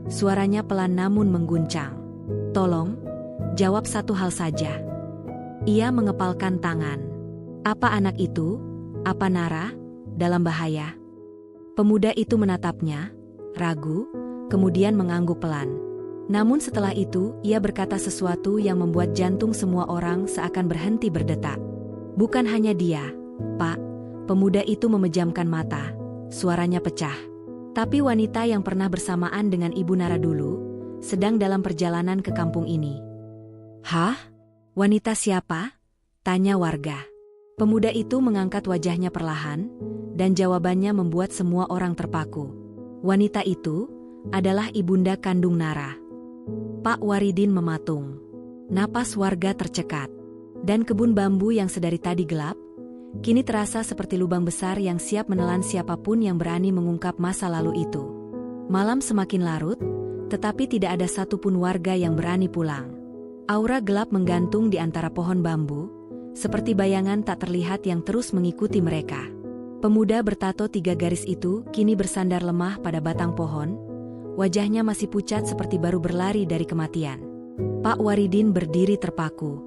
suaranya pelan namun mengguncang. Tolong, jawab satu hal saja. Ia mengepalkan tangan. Apa anak itu, apa Nara, dalam bahaya? Pemuda itu menatapnya, ragu, kemudian mengangguk pelan. Namun setelah itu, ia berkata sesuatu yang membuat jantung semua orang seakan berhenti berdetak. Bukan hanya dia, Pak. Pemuda itu memejamkan mata, suaranya pecah. Tapi wanita yang pernah bersamaan dengan Ibu Nara dulu, sedang dalam perjalanan ke kampung ini. Hah? Wanita siapa? Tanya warga. Pemuda itu mengangkat wajahnya perlahan, dan jawabannya membuat semua orang terpaku. Wanita itu adalah ibunda kandung Nara. Pak Waridin mematung. Napas warga tercekat. Dan kebun bambu yang sedari tadi gelap, kini terasa seperti lubang besar yang siap menelan siapapun yang berani mengungkap masa lalu itu. Malam semakin larut, tetapi tidak ada satupun warga yang berani pulang. Aura gelap menggantung di antara pohon bambu, seperti bayangan tak terlihat yang terus mengikuti mereka. Pemuda bertato 3 garis itu kini bersandar lemah pada batang pohon, wajahnya masih pucat seperti baru berlari dari kematian. Pak Waridin berdiri terpaku.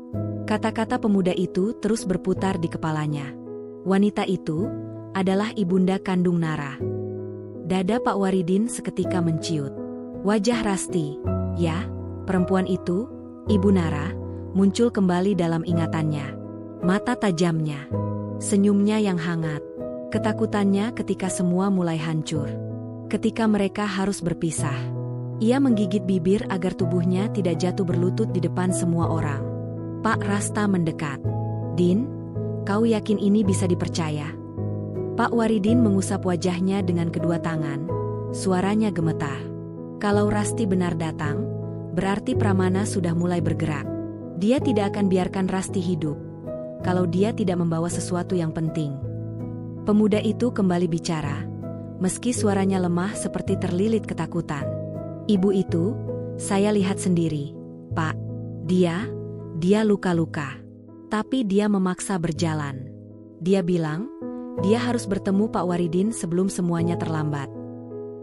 Kata-kata pemuda itu terus berputar di kepalanya. Wanita itu adalah ibunda kandung Nara. Dada Pak Waridin seketika menciut. Wajah Rasti, ya, perempuan itu, Ibu Nara, muncul kembali dalam ingatannya. Mata tajamnya, senyumnya yang hangat, ketakutannya ketika semua mulai hancur. Ketika mereka harus berpisah, ia menggigit bibir agar tubuhnya tidak jatuh berlutut di depan semua orang. Pak Rasta mendekat. Din, kau yakin ini bisa dipercaya? Pak Waridin mengusap wajahnya dengan kedua tangan, suaranya gemetar. Kalau Rasti benar datang, berarti Pramana sudah mulai bergerak. Dia tidak akan biarkan Rasti hidup, kalau dia tidak membawa sesuatu yang penting. Pemuda itu kembali bicara, meski suaranya lemah seperti terlilit ketakutan. Ibu itu, saya lihat sendiri, Pak. Dia luka-luka. Tapi dia memaksa berjalan. Dia bilang, dia harus bertemu Pak Waridin sebelum semuanya terlambat.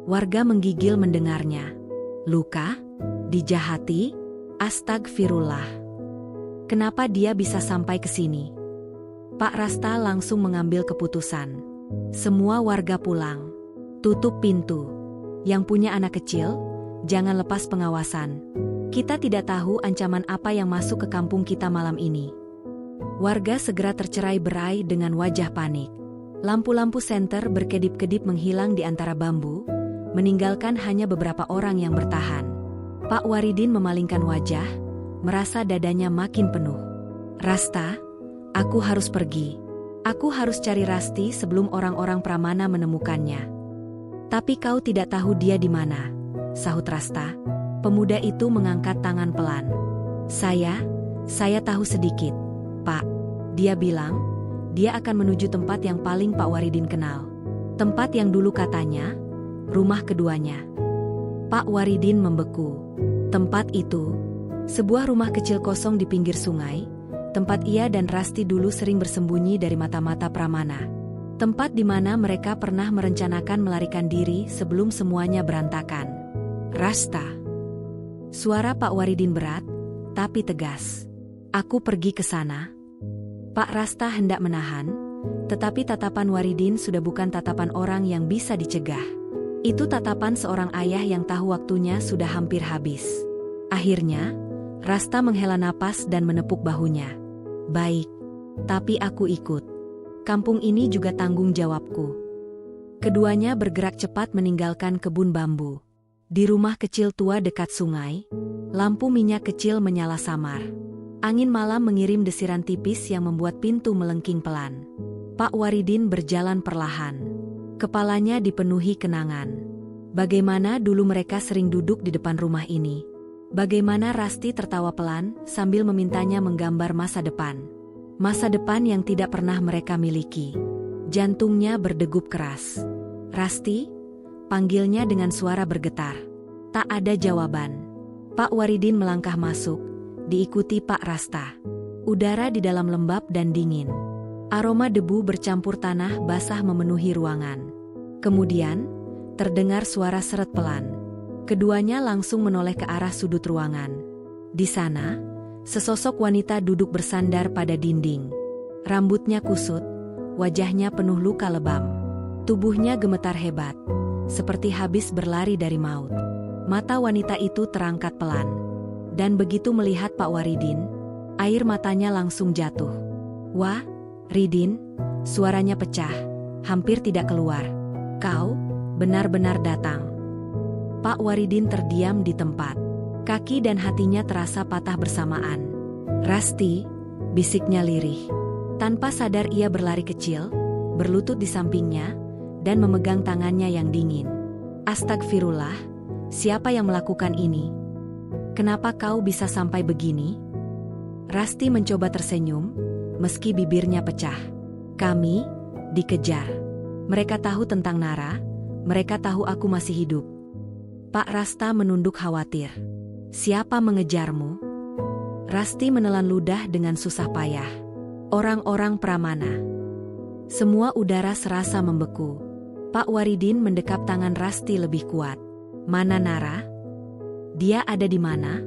Warga menggigil mendengarnya. Luka? Dijahati? Astagfirullah. Kenapa dia bisa sampai ke sini? Pak Rasta langsung mengambil keputusan. Semua warga pulang. Tutup pintu. Yang punya anak kecil, jangan lepas pengawasan. Kita tidak tahu ancaman apa yang masuk ke kampung kita malam ini. Warga segera tercerai-berai dengan wajah panik. Lampu-lampu senter berkedip-kedip menghilang di antara bambu, meninggalkan hanya beberapa orang yang bertahan. Pak Waridin memalingkan wajah, merasa dadanya makin penuh. Rasta, aku harus pergi. Aku harus cari Rasti sebelum orang-orang Pramana menemukannya. Tapi kau tidak tahu dia di mana, sahut Rasta. Pemuda itu mengangkat tangan pelan. Saya tahu sedikit, Pak. Dia bilang, dia akan menuju tempat yang paling Pak Waridin kenal. Tempat yang dulu katanya, rumah keduanya. Pak Waridin membeku. Tempat itu, sebuah rumah kecil kosong di pinggir sungai, tempat ia dan Rasti dulu sering bersembunyi dari mata-mata Pramana. Tempat di mana mereka pernah merencanakan melarikan diri sebelum semuanya berantakan. Rasta. Suara Pak Waridin berat, tapi tegas. Aku pergi ke sana. Pak Rasta hendak menahan, tetapi tatapan Waridin sudah bukan tatapan orang yang bisa dicegah. Itu tatapan seorang ayah yang tahu waktunya sudah hampir habis. Akhirnya, Rasta menghela napas dan menepuk bahunya. Baik, tapi aku ikut. Kampung ini juga tanggung jawabku. Keduanya bergerak cepat meninggalkan kebun bambu. Di rumah kecil tua dekat sungai, lampu minyak kecil menyala samar. Angin malam mengirim desiran tipis yang membuat pintu melengking pelan. Pak Waridin berjalan perlahan. Kepalanya dipenuhi kenangan. Bagaimana dulu mereka sering duduk di depan rumah ini. Bagaimana Rasti tertawa pelan sambil memintanya menggambar masa depan. Masa depan yang tidak pernah mereka miliki. Jantungnya berdegup keras. Rasti, Panggilnya dengan suara bergetar. Tak ada jawaban. Pak Waridin melangkah masuk, diikuti Pak Rasta. Udara di dalam lembab dan dingin. Aroma debu bercampur tanah basah memenuhi ruangan. Kemudian, terdengar suara seret pelan. Keduanya langsung menoleh ke arah sudut ruangan. Di sana, sesosok wanita duduk bersandar pada dinding. Rambutnya kusut, wajahnya penuh luka lebam. Tubuhnya gemetar hebat, seperti habis berlari dari maut. Mata wanita itu terangkat pelan. Dan begitu melihat Pak Waridin, air matanya langsung jatuh. "Wah, Ridin," suaranya pecah, hampir tidak keluar. "Kau benar-benar datang." Pak Waridin terdiam di tempat. Kaki dan hatinya terasa patah bersamaan. "Rasti," bisiknya lirih. Tanpa sadar ia berlari kecil, berlutut di sampingnya, dan memegang tangannya yang dingin. "Astagfirullah, siapa yang melakukan ini? Kenapa kau bisa sampai begini?" Rasti mencoba tersenyum, meski bibirnya pecah. "Kami dikejar. Mereka tahu tentang Nara, mereka tahu aku masih hidup." Pak Rasta menunduk khawatir. "Siapa mengejarmu?" Rasti menelan ludah dengan susah payah. "Orang-orang Pramana." Semua udara serasa membeku. Pak Waridin mendekap tangan Rasti lebih kuat. "Mana Nara? Dia ada di mana?"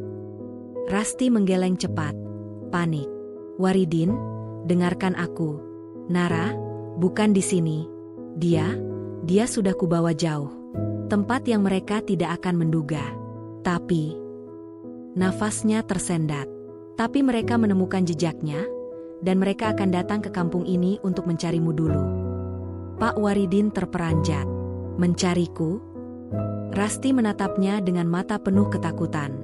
Rasti menggeleng cepat, panik. "Waridin, dengarkan aku. Nara, bukan di sini. Dia sudah kubawa jauh. Tempat yang mereka tidak akan menduga." Tapi, nafasnya tersendat. "Tapi mereka menemukan jejaknya, dan mereka akan datang ke kampung ini untuk mencarimu dulu." Pak Waridin terperanjat. "Mencariku?" Rasti menatapnya dengan mata penuh ketakutan.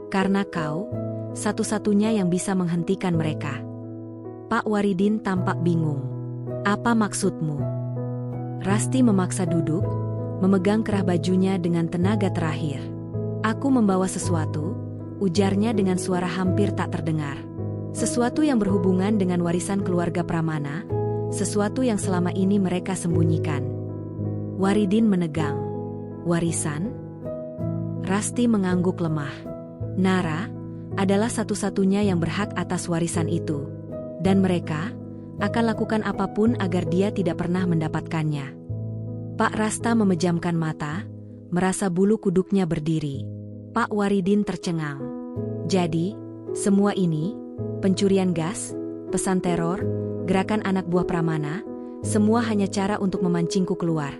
"Karena kau, satu-satunya yang bisa menghentikan mereka." Pak Waridin tampak bingung. "Apa maksudmu?" Rasti memaksa duduk, memegang kerah bajunya dengan tenaga terakhir. "Aku membawa sesuatu," ujarnya dengan suara hampir tak terdengar. "Sesuatu yang berhubungan dengan warisan keluarga Pramana, sesuatu yang selama ini mereka sembunyikan." Waridin menegang. "Warisan?" Rasti mengangguk lemah. "Nara adalah satu-satunya yang berhak atas warisan itu. Dan mereka akan lakukan apapun agar dia tidak pernah mendapatkannya." Pak Rasta memejamkan mata, merasa bulu kuduknya berdiri. Pak Waridin tercengang. "Jadi, semua ini, pencurian gas, pesan teror, gerakan anak buah Pramana, semua hanya cara untuk memancingku keluar."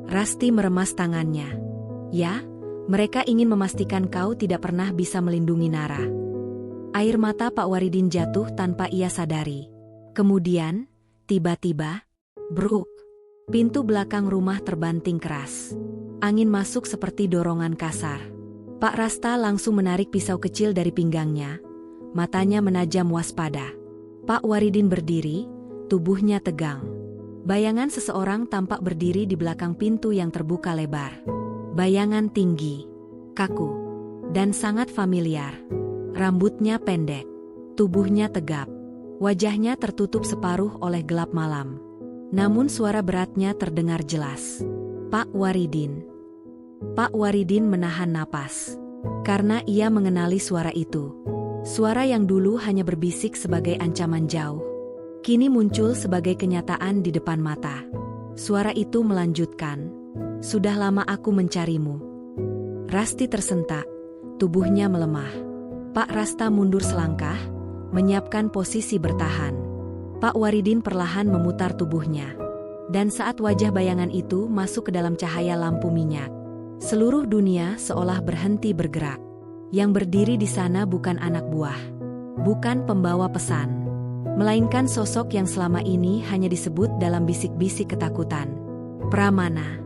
Rasti meremas tangannya. "Ya, mereka ingin memastikan kau tidak pernah bisa melindungi Nara." Air mata Pak Waridin jatuh tanpa ia sadari. Kemudian, tiba-tiba, bruk. Pintu belakang rumah terbanting keras. Angin masuk seperti dorongan kasar. Pak Rasta langsung menarik pisau kecil dari pinggangnya. Matanya menajam waspada. Pak Waridin berdiri, tubuhnya tegang. Bayangan seseorang tampak berdiri di belakang pintu yang terbuka lebar. Bayangan tinggi, kaku, dan sangat familiar. Rambutnya pendek, tubuhnya tegap. Wajahnya tertutup separuh oleh gelap malam. Namun suara beratnya terdengar jelas. "Pak Waridin." Pak Waridin menahan napas. Karena ia mengenali suara itu. Suara yang dulu hanya berbisik sebagai ancaman jauh, kini muncul sebagai kenyataan di depan mata. Suara itu melanjutkan, "Sudah lama aku mencarimu." Rasti tersentak, tubuhnya melemah. Pak Rasta mundur selangkah, menyiapkan posisi bertahan. Pak Waridin perlahan memutar tubuhnya. Dan saat wajah bayangan itu masuk ke dalam cahaya lampu minyak, seluruh dunia seolah berhenti bergerak. Yang berdiri di sana bukan anak buah, bukan pembawa pesan, melainkan sosok yang selama ini hanya disebut dalam bisik-bisik ketakutan. Pramana.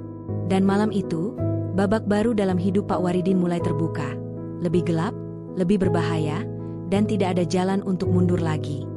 Dan malam itu, babak baru dalam hidup Pak Waridin mulai terbuka. Lebih gelap, lebih berbahaya, dan tidak ada jalan untuk mundur lagi.